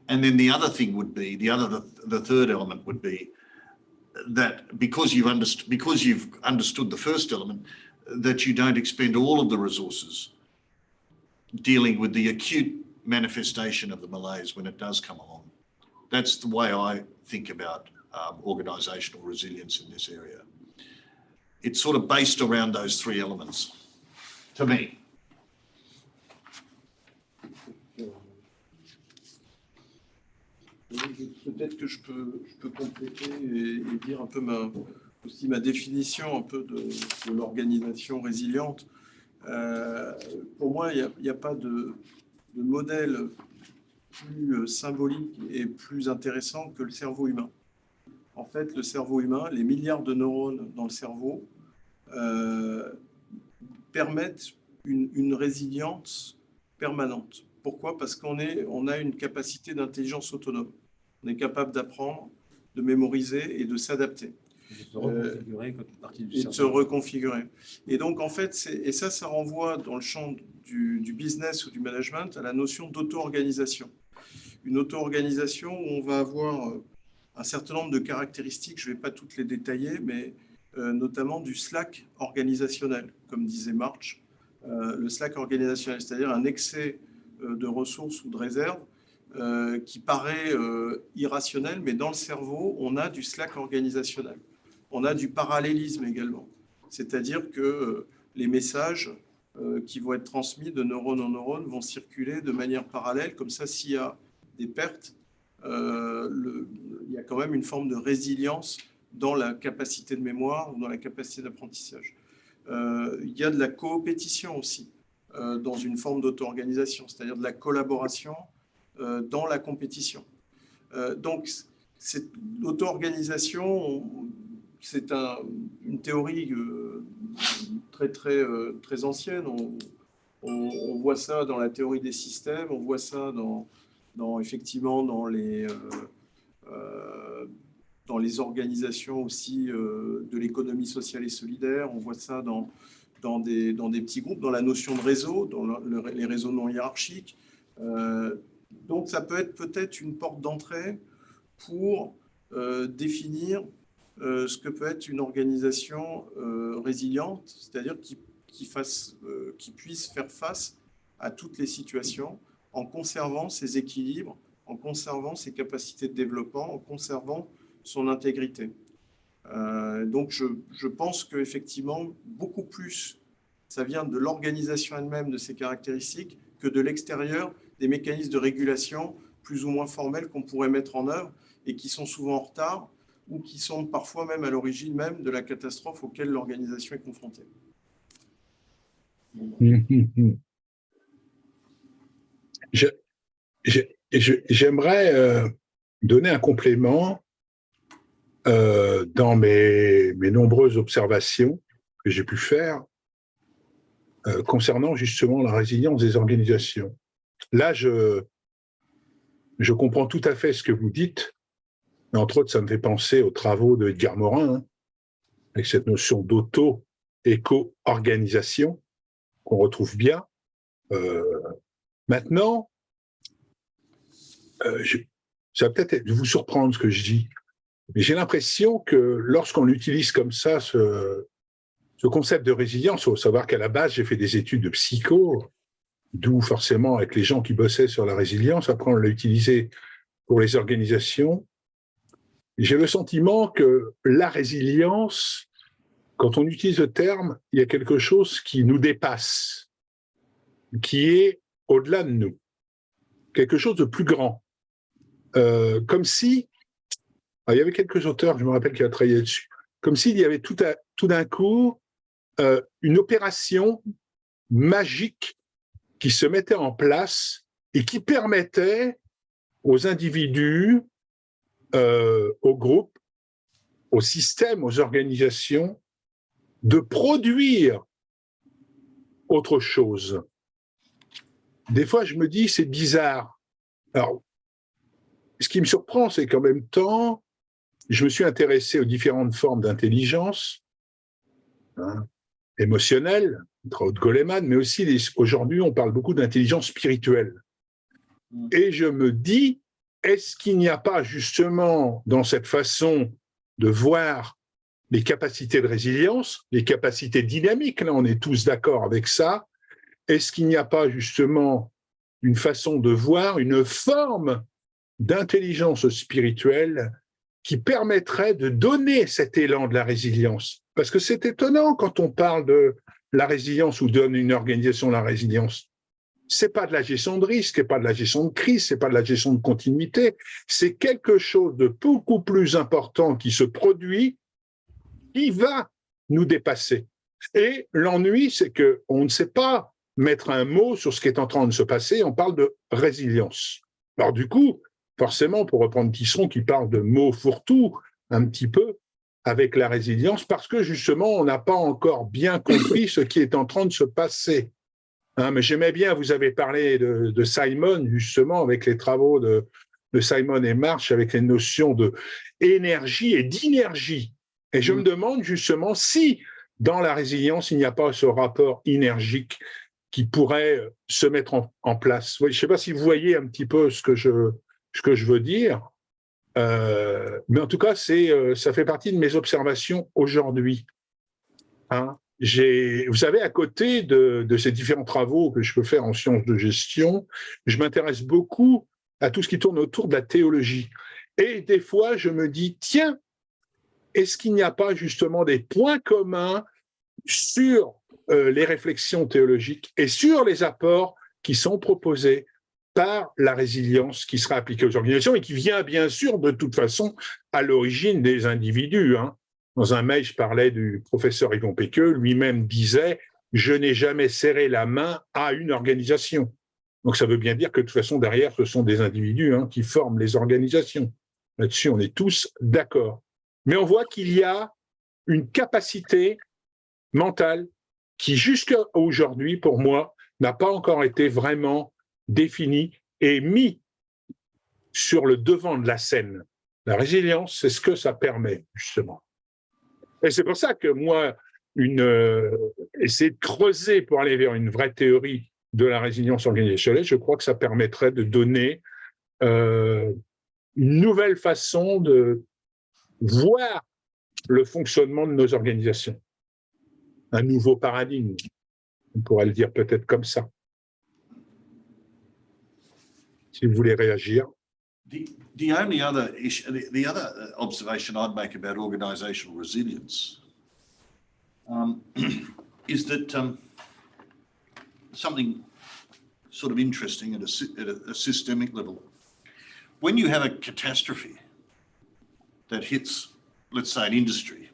And then the other thing would be, the third element would be that because you've understood the first element, that you don't expend all of the resources dealing with the acute manifestation of the malaise when it does come along. That's the way I think about organisational resilience in this area. It's sort of based around those three elements, to me. Peut-être que je peux compléter et dire un peu aussi ma définition un peu de l'organisation résiliente. Pour moi, il n'y a pas de modèle plus symbolique et plus intéressant que le cerveau humain. En fait, le cerveau humain, les milliards de neurones dans le cerveau permettent une résilience permanente. Pourquoi? Parce qu'on a une capacité d'intelligence autonome. On est capable d'apprendre, de mémoriser et de s'adapter. Et de se reconfigurer. Et donc, en fait, ça renvoie dans le champ du business ou du management à la notion d'auto-organisation. Une auto-organisation où on va avoir un certain nombre de caractéristiques, je ne vais pas toutes les détailler, mais notamment du slack organisationnel, comme disait March. Le slack organisationnel, c'est-à-dire un excès de ressources ou de réserves qui paraît irrationnel, mais dans le cerveau, on a du slack organisationnel. On a du parallélisme également, c'est-à-dire que les messages qui vont être transmis de neurone en neurone vont circuler de manière parallèle, comme ça, s'il y a des pertes, il y a quand même une forme de résilience dans la capacité de mémoire ou dans la capacité d'apprentissage. Il y a de la coopétition aussi dans une forme d'auto-organisation, c'est-à-dire de la collaboration dans la compétition. Donc, l'auto-organisation, c'est une théorie très ancienne. On voit ça dans la théorie des systèmes, on voit ça effectivement dans les organisations aussi de l'économie sociale et solidaire, on voit ça dans des petits groupes, dans la notion de réseau, dans les réseaux non hiérarchiques. Donc, ça peut être peut-être une porte d'entrée pour définir ce que peut être une organisation résiliente, c'est-à-dire qui puisse faire face à toutes les situations en conservant ses équilibres, en conservant ses capacités de développement, en conservant son intégrité. Donc, je pense qu'effectivement, beaucoup plus, ça vient de l'organisation elle-même, de ses caractéristiques, que de l'extérieur, des mécanismes de régulation plus ou moins formels qu'on pourrait mettre en œuvre et qui sont souvent en retard ou qui sont parfois même à l'origine même de la catastrophe auquel l'organisation est confrontée. J'aimerais donner un complément dans mes nombreuses observations que j'ai pu faire concernant justement la résilience des organisations. Là, je comprends tout à fait ce que vous dites, mais entre autres, ça me fait penser aux travaux de Edgar Morin, hein, avec cette notion d'auto-éco-organisation qu'on retrouve bien. Maintenant, ça va peut-être vous surprendre ce que je dis, mais j'ai l'impression que lorsqu'on utilise comme ça ce concept de résilience, il faut savoir qu'à la base, j'ai fait des études de psycho, d'où forcément avec les gens qui bossaient sur la résilience, après on l'a utilisé pour les organisations. J'ai le sentiment que la résilience, quand on utilise le terme, il y a quelque chose qui nous dépasse, qui est au-delà de nous, quelque chose de plus grand. Comme si, il y avait quelques auteurs, je me rappelle, qui ont travaillé dessus, comme s'il y avait tout d'un coup une opération magique qui se mettait en place et qui permettait aux individus, aux groupes, aux systèmes, aux organisations de produire autre chose. Des fois, je me dis, c'est bizarre. Alors, ce qui me surprend, c'est qu'en même temps, je me suis intéressé aux différentes formes d'intelligence, hein, émotionnelle, entre autres Goleman, mais aussi aujourd'hui, on parle beaucoup d'intelligence spirituelle. Et je me dis, est-ce qu'il n'y a pas justement dans cette façon de voir les capacités de résilience, les capacités dynamiques, là on est tous d'accord avec ça, est-ce qu'il n'y a pas justement une façon de voir, une forme d'intelligence spirituelle qui permettrait de donner cet élan de la résilience? Parce que c'est étonnant quand on parle de la résilience ou donne une organisation la résilience. C'est pas de la gestion de risque, c'est pas de la gestion de crise, c'est pas de la gestion de continuité, c'est quelque chose de beaucoup plus important qui se produit, qui va nous dépasser. Et l'ennui, c'est qu'on ne sait pas mettre un mot sur ce qui est en train de se passer, on parle de résilience. Alors du coup, forcément, pour reprendre Tisseron qui parle de mots fourre-tout, un petit peu, avec la résilience, parce que justement, on n'a pas encore bien compris ce qui est en train de se passer. Hein, mais j'aimais bien, vous avez parlé de Simon, justement, avec les travaux de Simon et Marsh, avec les notions d'énergie et d'inergie. Et je me demande justement si, dans la résilience, il n'y a pas ce rapport énergique qui pourrait se mettre en place. Oui, je ne sais pas si vous voyez un petit peu ce que je veux dire, mais en tout cas, ça fait partie de mes observations aujourd'hui. Hein. Vous savez, à côté de ces différents travaux que je peux faire en sciences de gestion, je m'intéresse beaucoup à tout ce qui tourne autour de la théologie. Et des fois, je me dis, tiens, est-ce qu'il n'y a pas justement des points communs sur les réflexions théologiques et sur les apports qui sont proposés par la résilience qui sera appliquée aux organisations et qui vient bien sûr de toute façon à l'origine des individus. Hein. Dans un mail, je parlais du professeur Yvon Péqueux, lui-même disait « Je n'ai jamais serré la main à une organisation ». Donc ça veut bien dire que de toute façon, derrière, ce sont des individus qui forment les organisations. Là-dessus, on est tous d'accord. Mais on voit qu'il y a une capacité mentale qui, jusqu'à aujourd'hui, pour moi, n'a pas encore été vraiment définie et mis sur le devant de la scène. La résilience, c'est ce que ça permet, justement. Et c'est pour ça que moi, essayer de creuser pour aller vers une vraie théorie de la résilience organisationnelle, je crois que ça permettrait de donner une nouvelle façon de voir le fonctionnement de nos organisations. Un nouveau paradigme, on pourrait le dire peut-être comme ça. Si vous voulez réagir. The only other issue, the other observation I'd make about organisational resilience is that something sort of interesting at a systemic level. When you have a catastrophe that hits, let's say, an industry,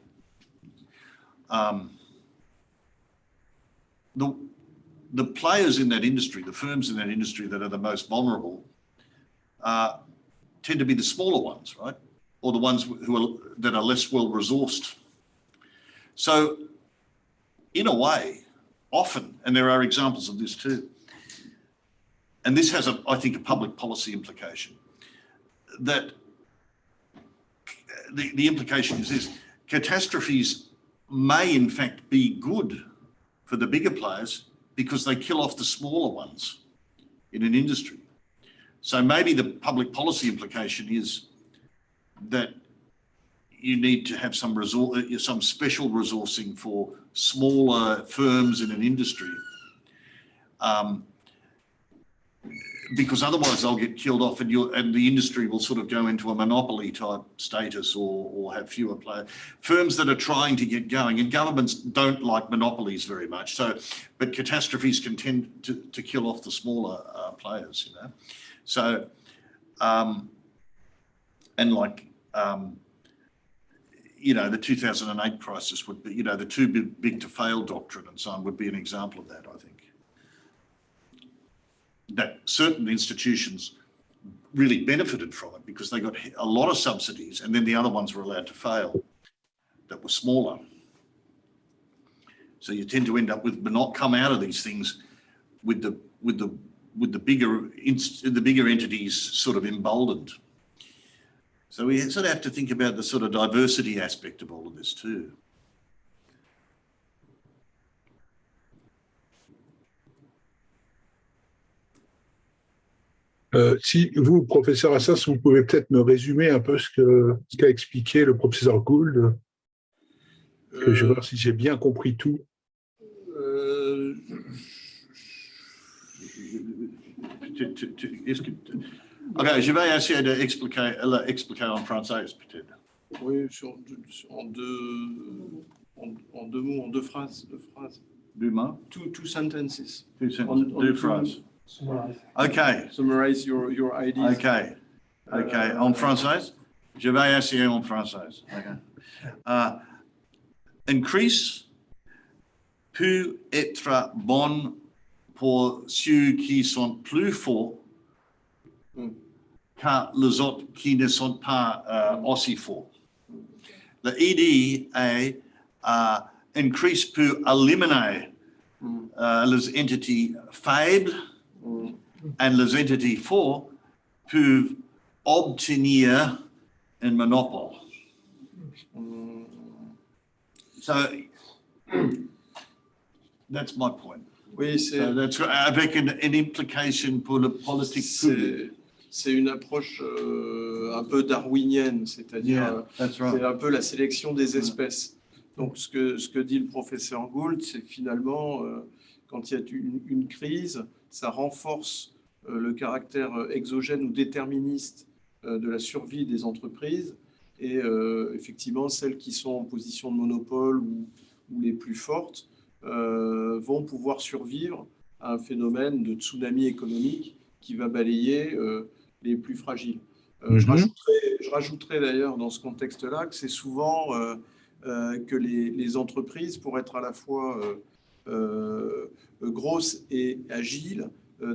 the players in that industry, the firms in that industry that are the most vulnerable, tend to be the smaller ones, right? Or the ones that are less well-resourced. So, in a way, often, and there are examples of this too, and this has, I think, a public policy implication, that the implication is this: catastrophes may in fact be good for the bigger players because they kill off the smaller ones in an industry. So maybe the public policy implication is that you need to have some special resourcing for smaller firms in an industry, because otherwise they'll get killed off, and the industry will sort of go into a monopoly type status or have fewer players. Firms that are trying to get going, and governments don't like monopolies very much. So, but catastrophes can tend to kill off the smaller players, you know. So, and like, you know, the 2008 crisis would be, you know, the too big to fail doctrine and so on would be an example of that, I think. That certain institutions really benefited from it because they got a lot of subsidies, and then the other ones were allowed to fail that were smaller. So you tend to end up with, but not come out of these things with the bigger entities sort of emboldened. So we sort of have to think about the sort of diversity aspect of all of this too. Si vous, professeur Assas, vous pouvez peut-être me résumer un peu ce qu'a expliqué le professeur Gould, que je vais voir si j'ai bien compris tout. Ok, je vais essayer d'expliquer en français, peut-être. Oui, en deux mots, en deux phrases. Deux mots? Two sentences. Deux phrases. Okay. Summarize your ideas. Okay. Okay. En français? Je vais essayer en français. Okay. Increase peut être bon pour ceux qui sont plus forts que les autres qui ne sont pas aussi forts. L'idée est increase peut éliminer les entités faibles et les entités fortes peuvent obtenir un monopole. So that's my point. Oui, So that's avec une implication pour la politique publique. C'est une approche un peu darwinienne, c'est-à-dire c'est un peu la sélection des espèces. Donc ce que dit le professeur Gould, c'est que finalement, quand il y a une crise, ça renforce le caractère exogène ou déterministe de la survie des entreprises. Et effectivement, celles qui sont en position de monopole ou les plus fortes vont pouvoir survivre à un phénomène de tsunami économique qui va balayer les plus fragiles. Je rajouterais d'ailleurs dans ce contexte-là que c'est souvent que les entreprises, pour être à la fois grosses et agiles,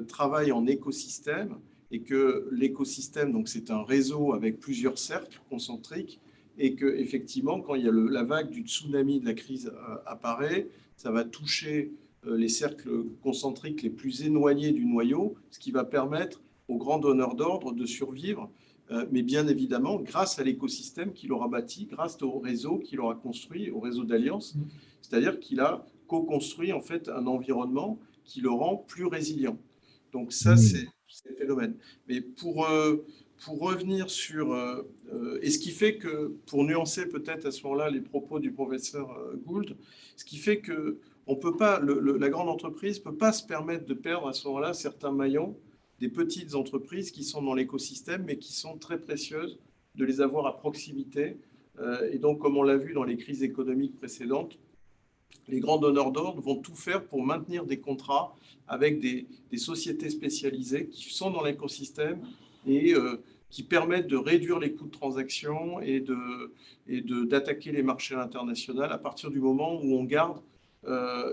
travaillent en écosystème, et que l'écosystème, donc c'est un réseau avec plusieurs cercles concentriques, et que effectivement, quand il y a la vague du tsunami de la crise apparaît, ça va toucher les cercles concentriques les plus éloignés du noyau, ce qui va permettre aux grands donneurs d'ordre de survivre, mais bien évidemment grâce à l'écosystème qu'il aura bâti, grâce au réseau qu'il aura construit, au réseau d'alliance, c'est-à-dire qu'il a co-construit en fait un environnement qui le rend plus résilient. Donc ça, c'est le phénomène. Mais pour revenir sur... et ce qui fait que, pour nuancer peut-être à ce moment-là les propos du professeur Gould, ce qui fait que on peut pas, la grande entreprise ne peut pas se permettre de perdre à ce moment-là certains maillons des petites entreprises qui sont dans l'écosystème, mais qui sont très précieuses de les avoir à proximité. Et donc, comme on l'a vu dans les crises économiques précédentes, les grands donneurs d'ordre vont tout faire pour maintenir des contrats avec des sociétés spécialisées qui sont dans l'écosystème et qui permettent de réduire les coûts de transaction et d'attaquer les marchés internationaux à partir du moment où on garde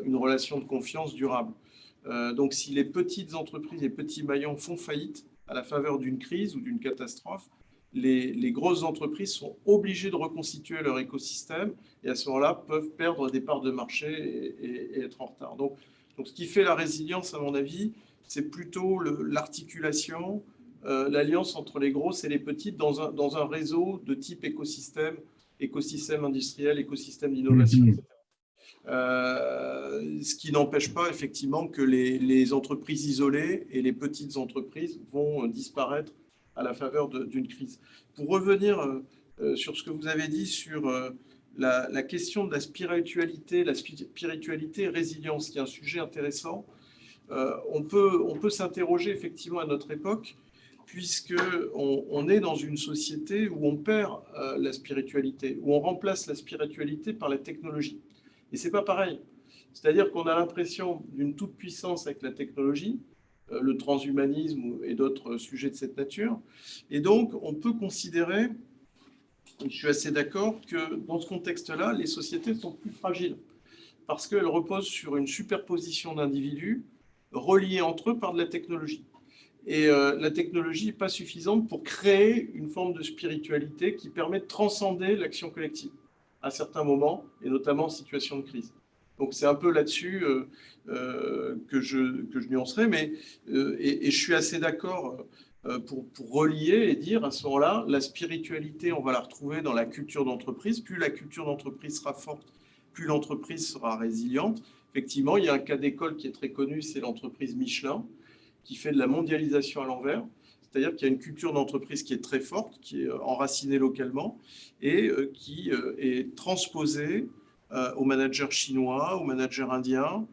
une relation de confiance durable. Donc, si les petites entreprises, les petits maillons font faillite à la faveur d'une crise ou d'une catastrophe, les grosses entreprises sont obligées de reconstituer leur écosystème et à ce moment-là peuvent perdre des parts de marché et être en retard. Donc, ce qui fait la résilience, à mon avis, c'est plutôt l'articulation, l'alliance entre les grosses et les petites dans un réseau de type écosystème industriel, écosystème d'innovation, etc. Ce qui n'empêche pas effectivement que les entreprises isolées et les petites entreprises vont disparaître à la faveur d'une crise. Pour revenir sur ce que vous avez dit sur la question de la spiritualité et résilience, qui est un sujet intéressant, on peut s'interroger effectivement à notre époque, puisqu'on est dans une société où on perd la spiritualité, où on remplace la spiritualité par la technologie. Et ce n'est pas pareil. C'est-à-dire qu'on a l'impression d'une toute-puissance avec la technologie, le transhumanisme et d'autres sujets de cette nature. Et donc, on peut considérer, et je suis assez d'accord, que dans ce contexte-là, les sociétés sont plus fragiles parce qu'elles reposent sur une superposition d'individus reliés entre eux par de la technologie. Et la technologie n'est pas suffisante pour créer une forme de spiritualité qui permet de transcender l'action collective à certains moments, et notamment en situation de crise. Donc c'est un peu là-dessus que je nuancerai, mais et je suis assez d'accord pour relier et dire à ce moment-là, la spiritualité, on va la retrouver dans la culture d'entreprise. Plus la culture d'entreprise sera forte, plus l'entreprise sera résiliente. Effectivement, il y a un cas d'école qui est très connu, c'est l'entreprise Michelin, qui fait de la mondialisation à l'envers. C'est-à-dire qu'il y a une culture d'entreprise qui est très forte, qui est enracinée localement et qui est transposée aux managers chinois, aux managers indiens.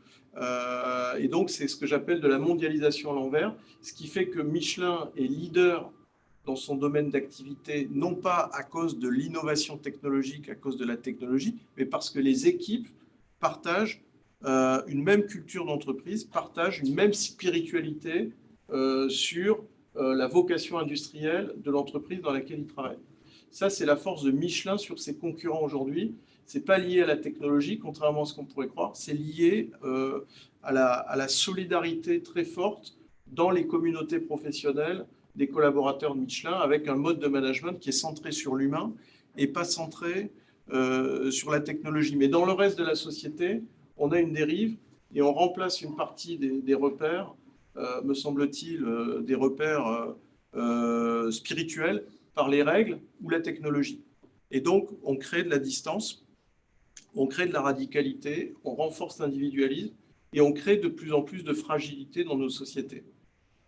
Et donc, c'est ce que j'appelle de la mondialisation à l'envers, ce qui fait que Michelin est leader dans son domaine d'activité, non pas à cause de l'innovation technologique, à cause de la technologie, mais parce que les équipes partagent une même culture d'entreprise, partagent une même spiritualité sur la vocation industrielle de l'entreprise dans laquelle ils travaillent. Ça, c'est la force de Michelin sur ses concurrents aujourd'hui. Ce n'est pas lié à la technologie, contrairement à ce qu'on pourrait croire. C'est lié à la solidarité très forte dans les communautés professionnelles des collaborateurs de Michelin, avec un mode de management qui est centré sur l'humain et pas centré sur la technologie. Mais dans le reste de la société, on a une dérive et on remplace une partie des repères, me semble-t-il, des repères spirituels par les règles ou la technologie. Et donc, on crée de la distance, on crée de la radicalité, on renforce l'individualisme et on crée de plus en plus de fragilité dans nos sociétés.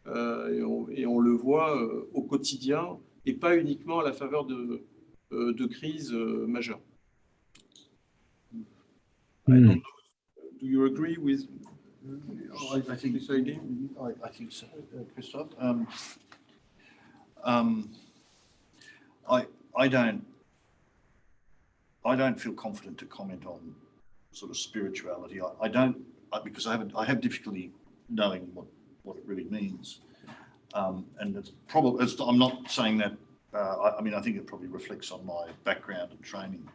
Et on le voit au quotidien et pas uniquement à la faveur de crises majeures. I don't know. Do you agree with I think this idea? I think so, Christophe. I don't feel confident to comment on sort of spirituality. I don't because I have difficulty knowing what it really means. And it's probably, I'm not saying that, I mean, I think it probably reflects on my background and training.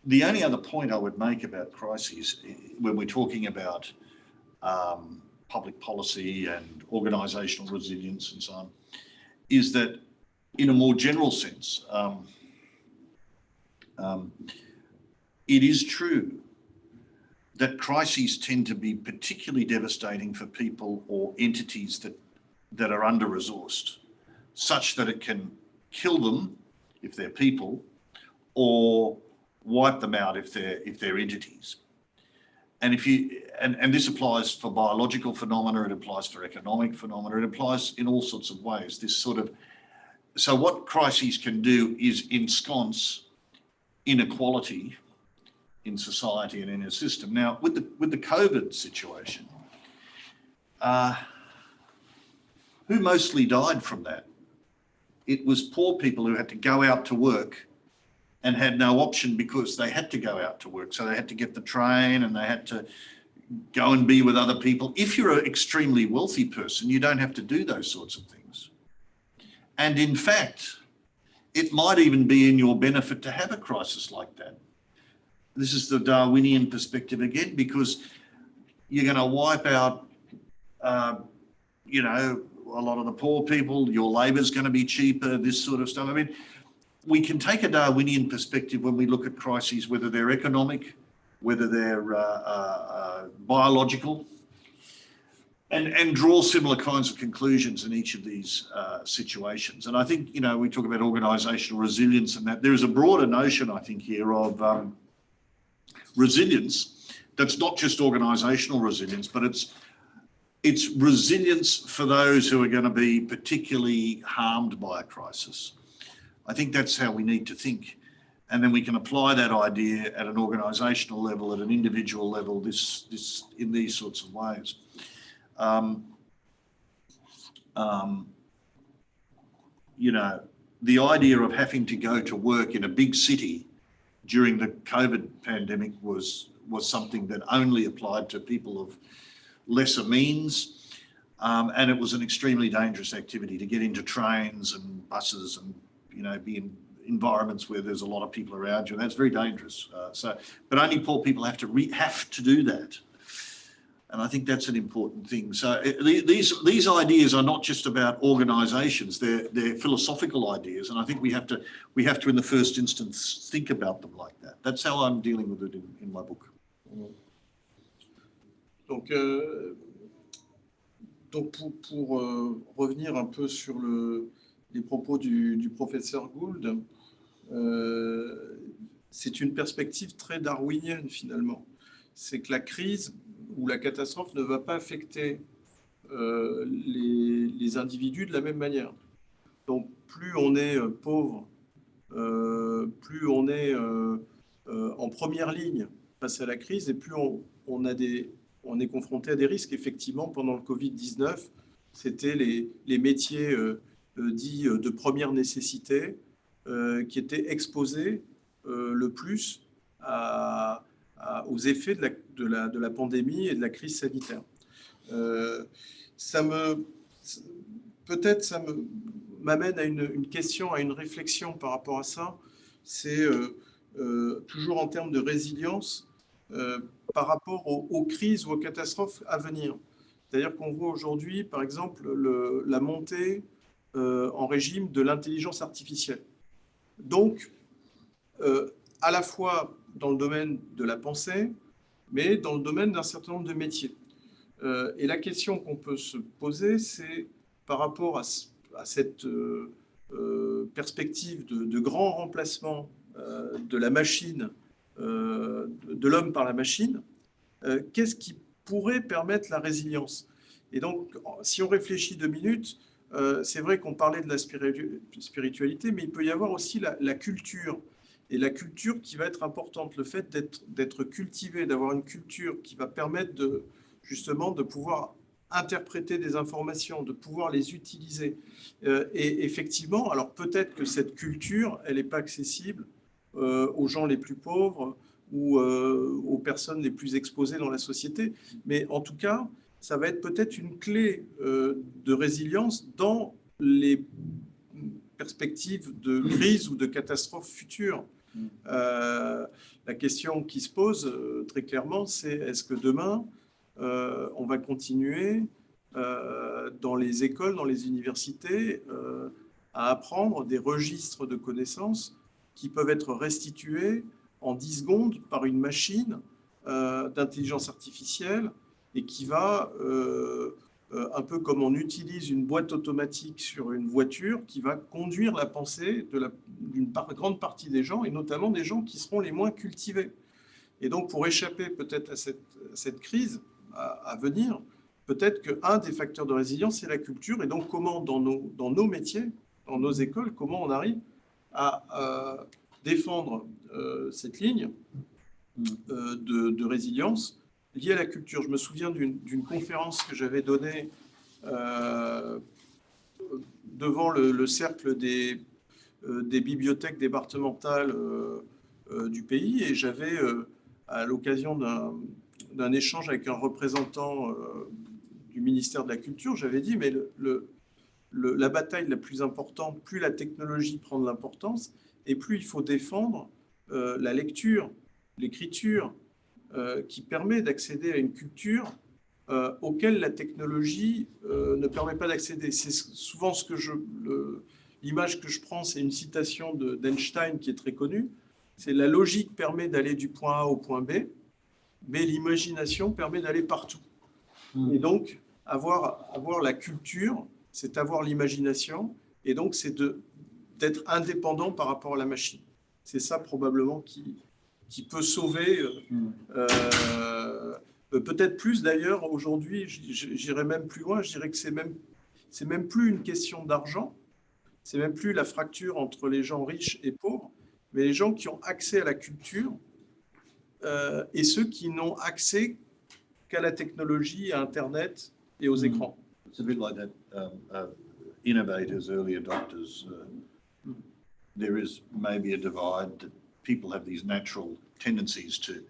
The only other point I would make about crises, when we're talking about public policy and organisational resilience and so on, is that in a more general sense, it is true that crises tend to be particularly devastating for people or entities that are under-resourced, such that it can kill them if they're people, or wipe them out if they're entities. And and this applies for biological phenomena, it applies for economic phenomena, it applies in all sorts of ways. This sort of, so what crises can do is ensconce inequality in society and in a system. Now, with the COVID situation, who mostly died from that? It was poor people who had to go out to work and had no option because they had to go out to work. So they had to get the train and they had to go and be with other people. If you're an extremely wealthy person, you don't have to do those sorts of things. And in fact, it might even be in your benefit to have a crisis like that. This is the Darwinian perspective again, because you're going to wipe out, you know, a lot of the poor people, your labour's going to be cheaper, this sort of stuff. I mean, we can take a Darwinian perspective when we look at crises, whether they're economic, whether they're biological, and draw similar kinds of conclusions in each of these situations. And I think, you know, we talk about organisational resilience and that. There is a broader notion, I think, here of resilience that's not just organisational resilience, but it's resilience for those who are going to be particularly harmed by a crisis. I think that's how we need to think. And then we can apply that idea at an organisational level, at an individual level, this in these sorts of ways. You know, the idea of having to go to work in a big city during the COVID pandemic was something that only applied to people of lesser means. And it was an extremely dangerous activity to get into trains and buses and, you know, be in environments where there's a lot of people around you. And that's very dangerous. But only poor people have to do that. And I think that's an important thing. So these ideas are not just about organisations; they're philosophical ideas, and I think we have to in the first instance think about them like that. That's how I'm dealing with it in my book. Donc pour revenir un peu sur les propos du professeur Gould, c'est une perspective très darwinienne finalement. C'est que la crise ou la catastrophe ne va pas affecter les individus de la même manière. Donc plus on est pauvre, plus on est en première ligne face à la crise, et plus on est confronté à des risques. Effectivement, pendant le Covid-19, c'était les métiers dits de première nécessité qui étaient exposés le plus aux effets de la pandémie et de la crise sanitaire. Ça m'amène à une question, à une réflexion par rapport à ça. C'est toujours en termes de résilience par rapport aux crises ou aux catastrophes à venir. C'est-à-dire qu'on voit aujourd'hui, par exemple, la montée en régime de l'intelligence artificielle. Donc, à la fois dans le domaine de la pensée, mais dans le domaine d'un certain nombre de métiers. Et la question qu'on peut se poser, c'est par rapport à cette perspective de grand remplacement de la machine, de l'homme par la machine, qu'est-ce qui pourrait permettre la résilience? Et donc, si on réfléchit 2 minutes, c'est vrai qu'on parlait de la spiritualité, mais il peut y avoir aussi la culture. Et la culture qui va être importante, le fait d'être cultivé, d'avoir une culture qui va permettre justement de pouvoir interpréter des informations, de pouvoir les utiliser. Et effectivement, alors peut-être que cette culture, elle n'est pas accessible aux gens les plus pauvres ou aux personnes les plus exposées dans la société, mais en tout cas, ça va être peut-être une clé de résilience dans les perspectives de crise ou de catastrophe future. La question qui se pose très clairement, c'est est-ce que demain, on va continuer dans les écoles, dans les universités, à apprendre des registres de connaissances qui peuvent être restitués en 10 secondes par une machine d'intelligence artificielle et qui va, un peu comme on utilise une boîte automatique sur une voiture, qui va conduire la pensée d'une grande partie des gens, et notamment des gens qui seront les moins cultivés. Et donc, pour échapper peut-être à cette crise à venir, peut-être qu'un des facteurs de résilience, c'est la culture. Et donc, comment dans nos métiers, dans nos écoles, comment on arrive à défendre cette ligne de résilience liée à la culture. Je me souviens d'une conférence que j'avais donnée devant le cercle des bibliothèques départementales du pays, et j'avais, à l'occasion d'un échange avec un représentant du ministère de la Culture, j'avais dit, mais la bataille la plus importante, plus la technologie prend de l'importance, et plus il faut défendre la lecture, l'écriture, qui permet d'accéder à une culture auquel la technologie ne permet pas d'accéder. C'est souvent l'image que je prends, c'est une citation d'Einstein qui est très connue, c'est la logique permet d'aller du point A au point B, mais l'imagination permet d'aller partout. Et donc, avoir la culture, c'est avoir l'imagination, et donc c'est d'être indépendant par rapport à la machine. C'est ça probablement qui peut sauver, peut-être plus d'ailleurs aujourd'hui, j'irais même plus loin, je dirais que c'est même plus une question d'argent, c'est même plus la fracture entre les gens riches et pauvres, mais les gens qui ont accès à la culture et ceux qui n'ont accès qu'à la technologie, à Internet et aux écrans. It's a bit like that, innovators, early adopters. There is maybe a divide that people have these natural tendencies to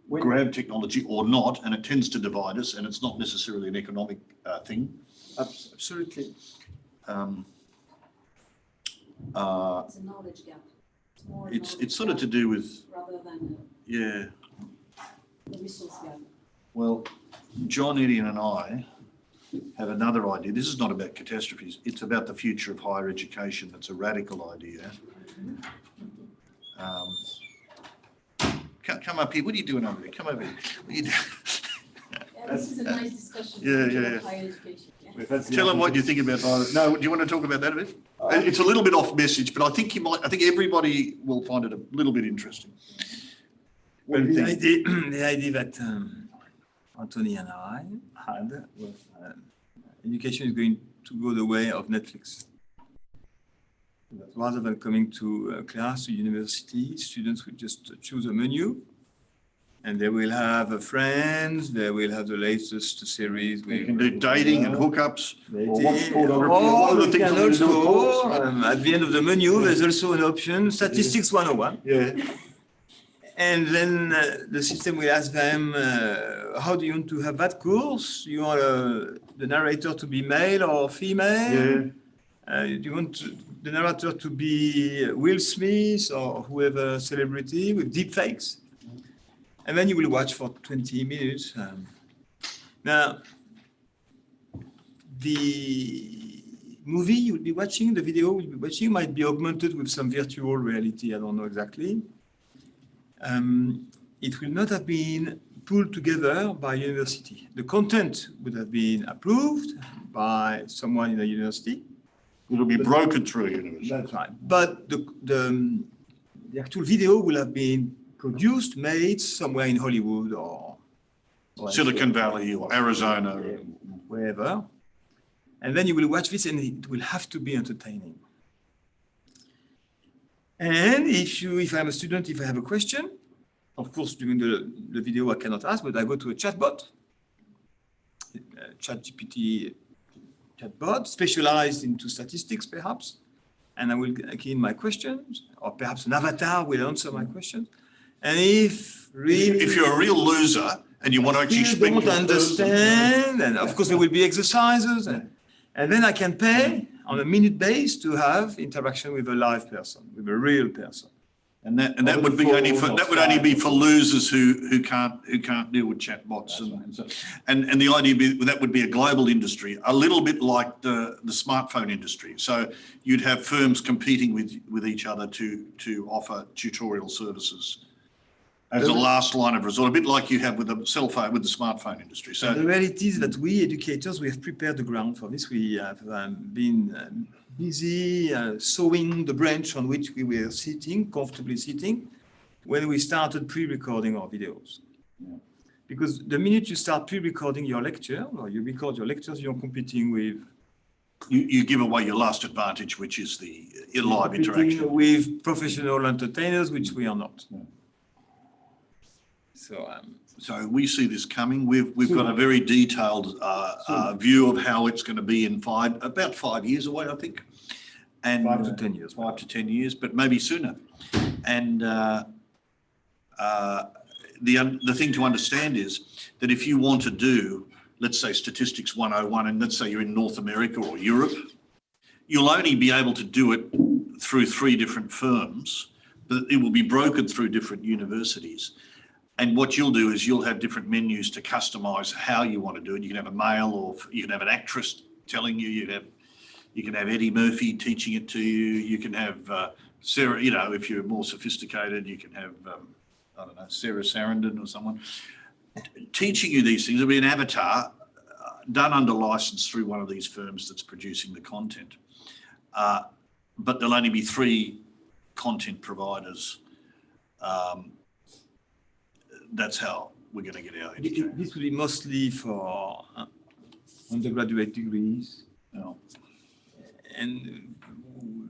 grab technology or not, and it tends to divide us, and it's not necessarily an economic thing. Absolutely. It's a knowledge gap. It's sort of to do with, rather than yeah. the resource gap. Well, John, Eddie and I have another idea. This is not about catastrophes. It's about the future of higher education. That's a radical idea. Come up here. What are you doing over there? Come over here. What are you doing? Yeah, this is a nice discussion. Yeah. Higher education. Tell them what you think about. No, do you want to talk about that a bit? It's a little bit off message, but I think everybody will find it a little bit interesting. Well, the idea that Anthony and I had was education is going to go the way of Netflix. Rather than coming to a class, to university, students will just choose a menu, and they will have friends, they will have the latest series. They can do dating and hookups, or watch pornography. All the things also, at the end of the menu, there's also an option, Statistics 101. Yeah. And then the system will ask them, how do you want to have that course? You want the narrator to be male or female? Yeah. Do you want the narrator to be Will Smith or whoever celebrity with deep fakes? And then you will watch for 20 minutes. Now, the movie you will be watching, the video you will be watching might be augmented with some virtual reality, I don't know exactly. it will not have been pulled together by university. The content would have been approved by someone in a university. It'll be broken through a university. That's right. But the actual video will have been produced, made somewhere in Hollywood or Silicon Valley or Arizona. Wherever. And then you will watch this and it will have to be entertaining. And if I'm a student, if I have a question, of course, during the video I cannot ask, but I go to a chatbot, ChatGPT chatbot, specialized into statistics perhaps, and I will key in my questions, or perhaps an avatar will answer my questions. And if you're a real loser and you want to actually speak, don't understand, and of course there will be exercises, and then I can pay on a minute base to have interaction with a live person, with a real person. And that would be only be for losers who can't deal with chatbots. And the idea that would be a global industry, a little bit like the smartphone industry. So you'd have firms competing with each other to offer tutorial services as a last line of resort, a bit like you have with the cell phone, with the smartphone industry. So the reality is that we educators, we have prepared the ground for this. We have been busy sowing the branch on which we were sitting, comfortably sitting, when we started pre-recording our videos. Yeah. Because the minute you start pre-recording your lecture, or you record your lectures, you're competing with... You give away your last advantage, which is the live interaction. With professional entertainers, which we are not. Yeah. So we see this coming. We've got a very detailed view of how it's going to be in about 5 years away, I think. And 5 to 10 years. 5 to 10 years, but maybe sooner. And the thing to understand is that if you want to do, let's say, Statistics 101, and let's say you're in North America or Europe, you'll only be able to do it through 3 different firms, but it will be brokered through different universities. And what you'll do is you'll have different menus to customize how you want to do it. You can have a male, or you can have an actress telling you. You can have Eddie Murphy teaching it to you. You can have Sarah, if you're more sophisticated, you can have, I don't know, Sarah Sarandon or someone teaching you these things. There'll be an avatar done under license through one of these firms that's producing the content. But there'll only be 3 content providers. That's how we're going to get our education. This will be mostly for undergraduate degrees. No. And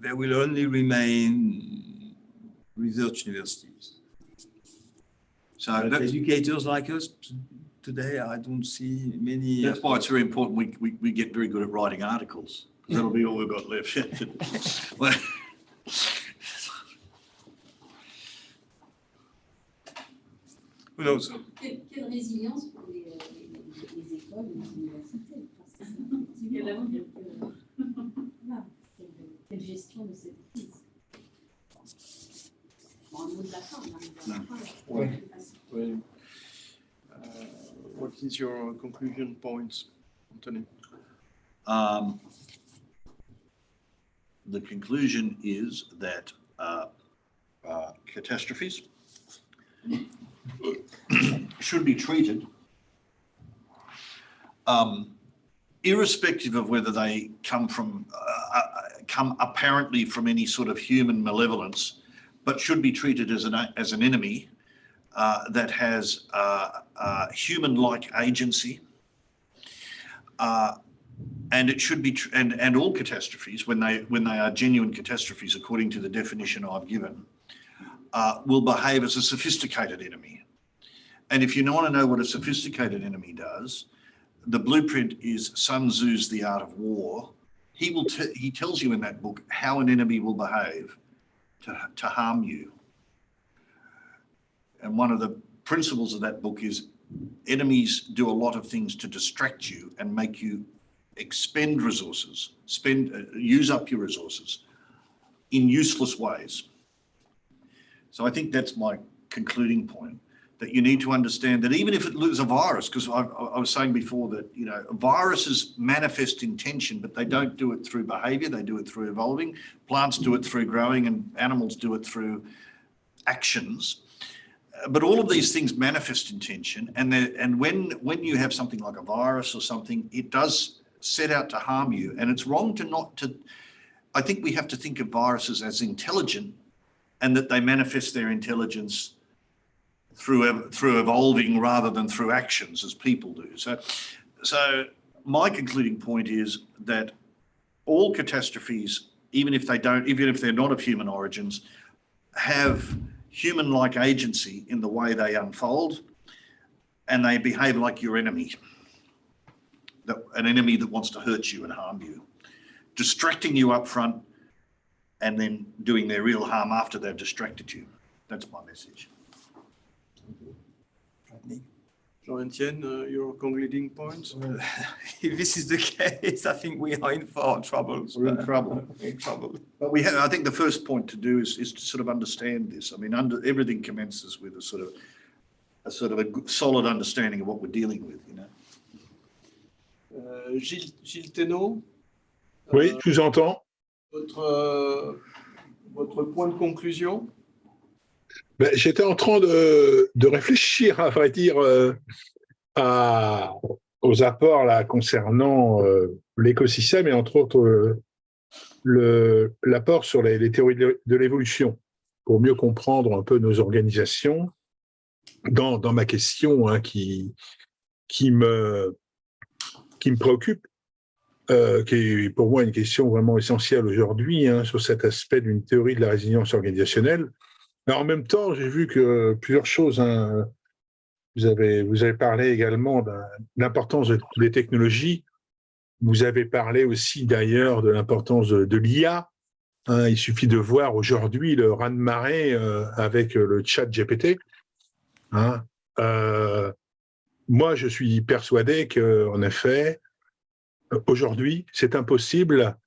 there will only remain research universities. So educators like us today, I don't see many. That's why it's very important we get very good at writing articles. That'll be all we've got left. Who knows? Quelle résilience pour les écoles et les universités. Quelle gestion de cette crise. Bon, un mot de la fin, on arrive à la fin. Oui. What is your conclusion points, Anthony? The conclusion is that catastrophes should be treated irrespective of whether they come apparently from any sort of human malevolence, but should be treated as an enemy that has human-like agency, and it should be and all catastrophes, when they are genuine catastrophes according to the definition I've given, will behave as a sophisticated enemy. And if you want to know what a sophisticated enemy does, the blueprint is Sun Tzu's The Art of War. He tells you in that book how an enemy will behave to harm you. And one of the principles of that book is enemies do a lot of things to distract you and make you expend resources, use up your resources in useless ways. So I think that's my concluding point, that you need to understand that even if it is a virus, because I was saying before that, viruses manifest intention, but they don't do it through behavior, they do it through evolving. Plants do it through growing and animals do it through actions. but all of these things manifest in tension, and when you have something like a virus or something, it does set out to harm you, and it's wrong to not to. I think we have to think of viruses as intelligent, and that they manifest their intelligence through evolving rather than through actions as people do. So my concluding point is that all catastrophes, even if they're not of human origins, have human-like agency in the way they unfold, and they behave like your enemy, an enemy that wants to hurt you and harm you, distracting you up front and then doing their real harm after they've distracted you. That's my message. Jean-Etienne, your concluding points? If this is the case, I think we are in for trouble. We're in trouble. In trouble. But I think the first point to do is to sort of understand this. I mean, everything commences with a sort of a solid understanding of what we're dealing with, you know. Gilles Thénault. Oui, je vous entends. Votre point de conclusion? Ben, j'étais en train de réfléchir, à vrai dire, aux apports là, concernant l'écosystème et entre autres l'apport sur les théories de l'évolution pour mieux comprendre un peu nos organisations. Dans ma question qui me préoccupe, qui est pour moi une question vraiment essentielle aujourd'hui, sur cet aspect d'une théorie de la résilience organisationnelle. Alors, en même temps, j'ai vu que plusieurs choses. Vous avez parlé également de l'importance de toutes les technologies. Vous avez parlé aussi d'ailleurs de l'importance de l'IA. Il suffit de voir aujourd'hui le raz-de-marée avec le chat GPT. Moi, je suis persuadé qu'en effet, aujourd'hui, c'est impossible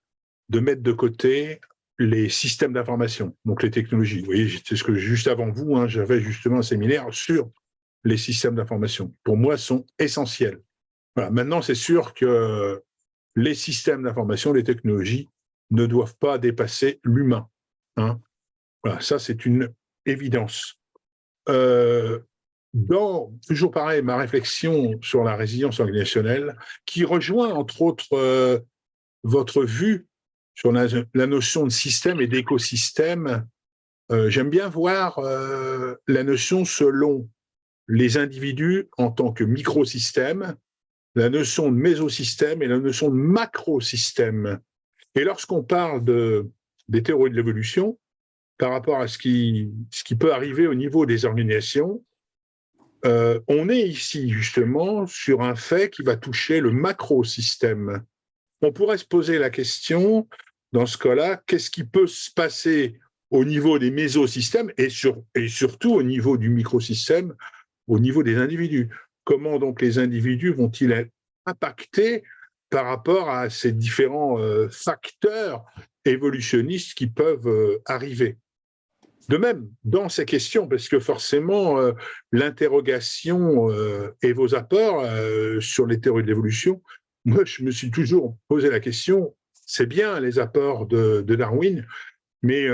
de mettre de côté les systèmes d'information, donc les technologies. Vous voyez, c'est ce que juste avant vous, j'avais justement un séminaire sur les systèmes d'information. Pour moi, sont essentiels. Voilà. Maintenant, c'est sûr que les systèmes d'information, les technologies, ne doivent pas dépasser l'humain. Voilà, ça, c'est une évidence. Toujours pareil, ma réflexion sur la résilience organisationnelle, qui rejoint entre autres votre vue sur la notion de système et d'écosystème. J'aime bien voir la notion selon les individus en tant que microsystème, la notion de mésosystème et la notion de macrosystème. Et lorsqu'on parle des théories de l'évolution, par rapport à ce qui peut arriver au niveau des organisations, on est ici justement sur un fait qui va toucher le macrosystème. On pourrait se poser la question, dans ce cas-là, qu'est-ce qui peut se passer au niveau des mésosystèmes et surtout au niveau du microsystème, au niveau des individus? Comment donc les individus vont-ils être impactés par rapport à ces différents facteurs évolutionnistes qui peuvent arriver? De même, dans ces questions, parce que forcément, l'interrogation et vos apports sur les théories de l'évolution, moi, je me suis toujours posé la question, c'est bien les apports de Darwin, mais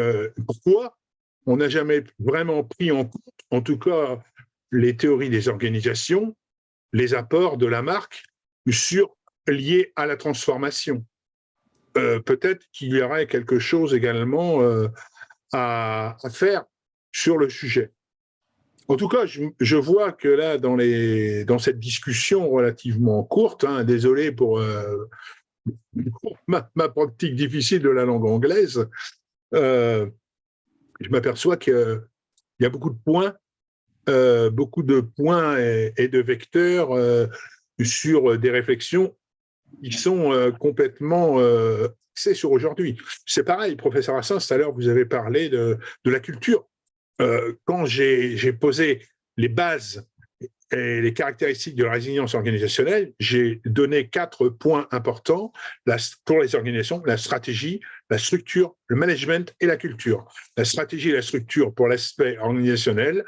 pourquoi on n'a jamais vraiment pris en compte, en tout cas, les théories des organisations, les apports de Lamarck liés à la transformation? Peut-être qu'il y aurait quelque chose également à faire sur le sujet. En tout cas, je vois que là, dans cette discussion relativement courte, désolé pour ma pratique difficile de la langue anglaise, je m'aperçois qu'il y a beaucoup de points et de vecteurs sur des réflexions qui sont complètement axées sur aujourd'hui. C'est pareil, professeur Assens, tout à l'heure, vous avez parlé de la culture. Quand j'ai posé les bases et les caractéristiques de la résilience organisationnelle, j'ai donné 4 points importants pour les organisations: la stratégie, la structure, le management et la culture. La stratégie et la structure pour l'aspect organisationnel,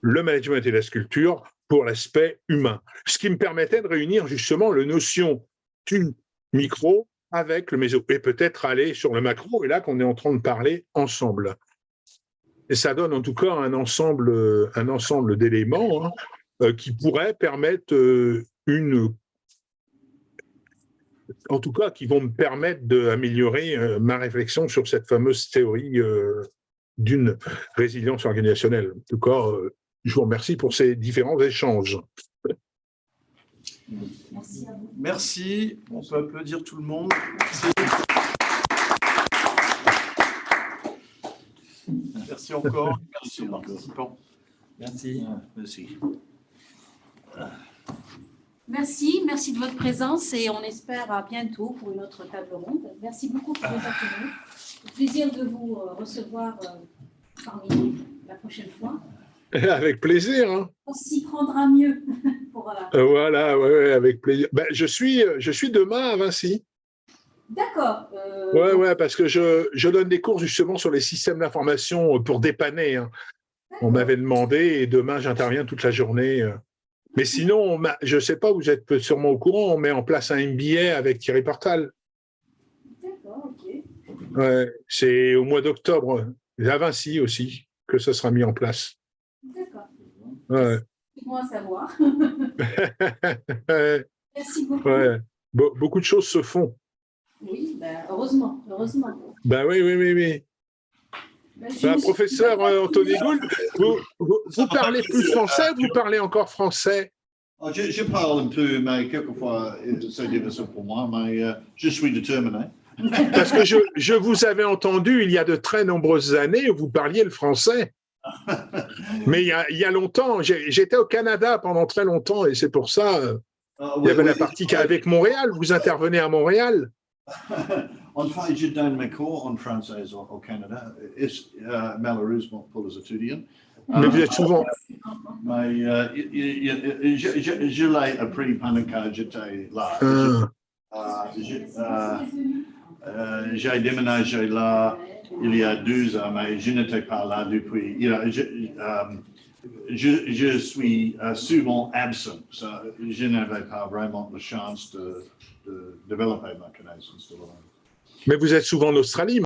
le management et la culture pour l'aspect humain. Ce qui me permettait de réunir justement la notion du micro avec le méso, et peut-être aller sur le macro, et là qu'on est en train de parler ensemble. Et ça donne en tout cas un ensemble d'éléments qui pourraient permettre en tout cas, qui vont me permettre d'améliorer ma réflexion sur cette fameuse théorie d'une résilience organisationnelle. En tout cas, je vous remercie pour ces différents échanges. Merci à vous. Merci. On peut applaudir tout le monde. Merci. Merci encore. Merci aux participants. Merci. Merci. Merci de votre présence et on espère à bientôt pour une autre table ronde. Merci beaucoup pour vos ateliers. Plaisir de vous recevoir parmi nous la prochaine fois. Avec plaisir. Hein. On s'y prendra mieux. Pour, voilà, ouais, avec plaisir. Ben, je suis demain à Vinci. D'accord. Ouais, parce que je donne des cours justement sur les systèmes d'information pour dépanner. Hein. On m'avait demandé et demain j'interviens toute la journée. Mais sinon, je ne sais pas, vous êtes sûrement au courant, on met en place un MBA avec Thierry Portal. D'accord, ok. Ouais, c'est au mois d'octobre, à Vinci aussi, que ça sera mis en place. D'accord. Ouais. C'est bon à savoir. Ouais. Merci beaucoup. Ouais. Beaucoup de choses se font. Oui, heureusement. Ben oui. Professeur Anthony Gould, vous parlez plus français ou vous parlez encore français? Je parle un peu, mais quelquefois c'est difficile pour moi, mais je suis déterminé. Parce que je vous avais entendu il y a de très nombreuses années, vous parliez le français. Mais il y a longtemps, j'étais au Canada pendant très longtemps et c'est pour ça, il y avait la partie avec Montréal, vous intervenez à Montréal. En fait, je donne mes cours en français au Canada, malheureusement pour les étudiants. Mais vous êtes souvent... Mais je l'ai appris pendant que j'étais là. J'ai déménagé là il y a 2 ans, mais je n'étais pas là depuis. Je suis souvent absent, so je n'avais pas vraiment la chance de développer ma connaissance de la langue. Mais vous êtes souvent en Australie.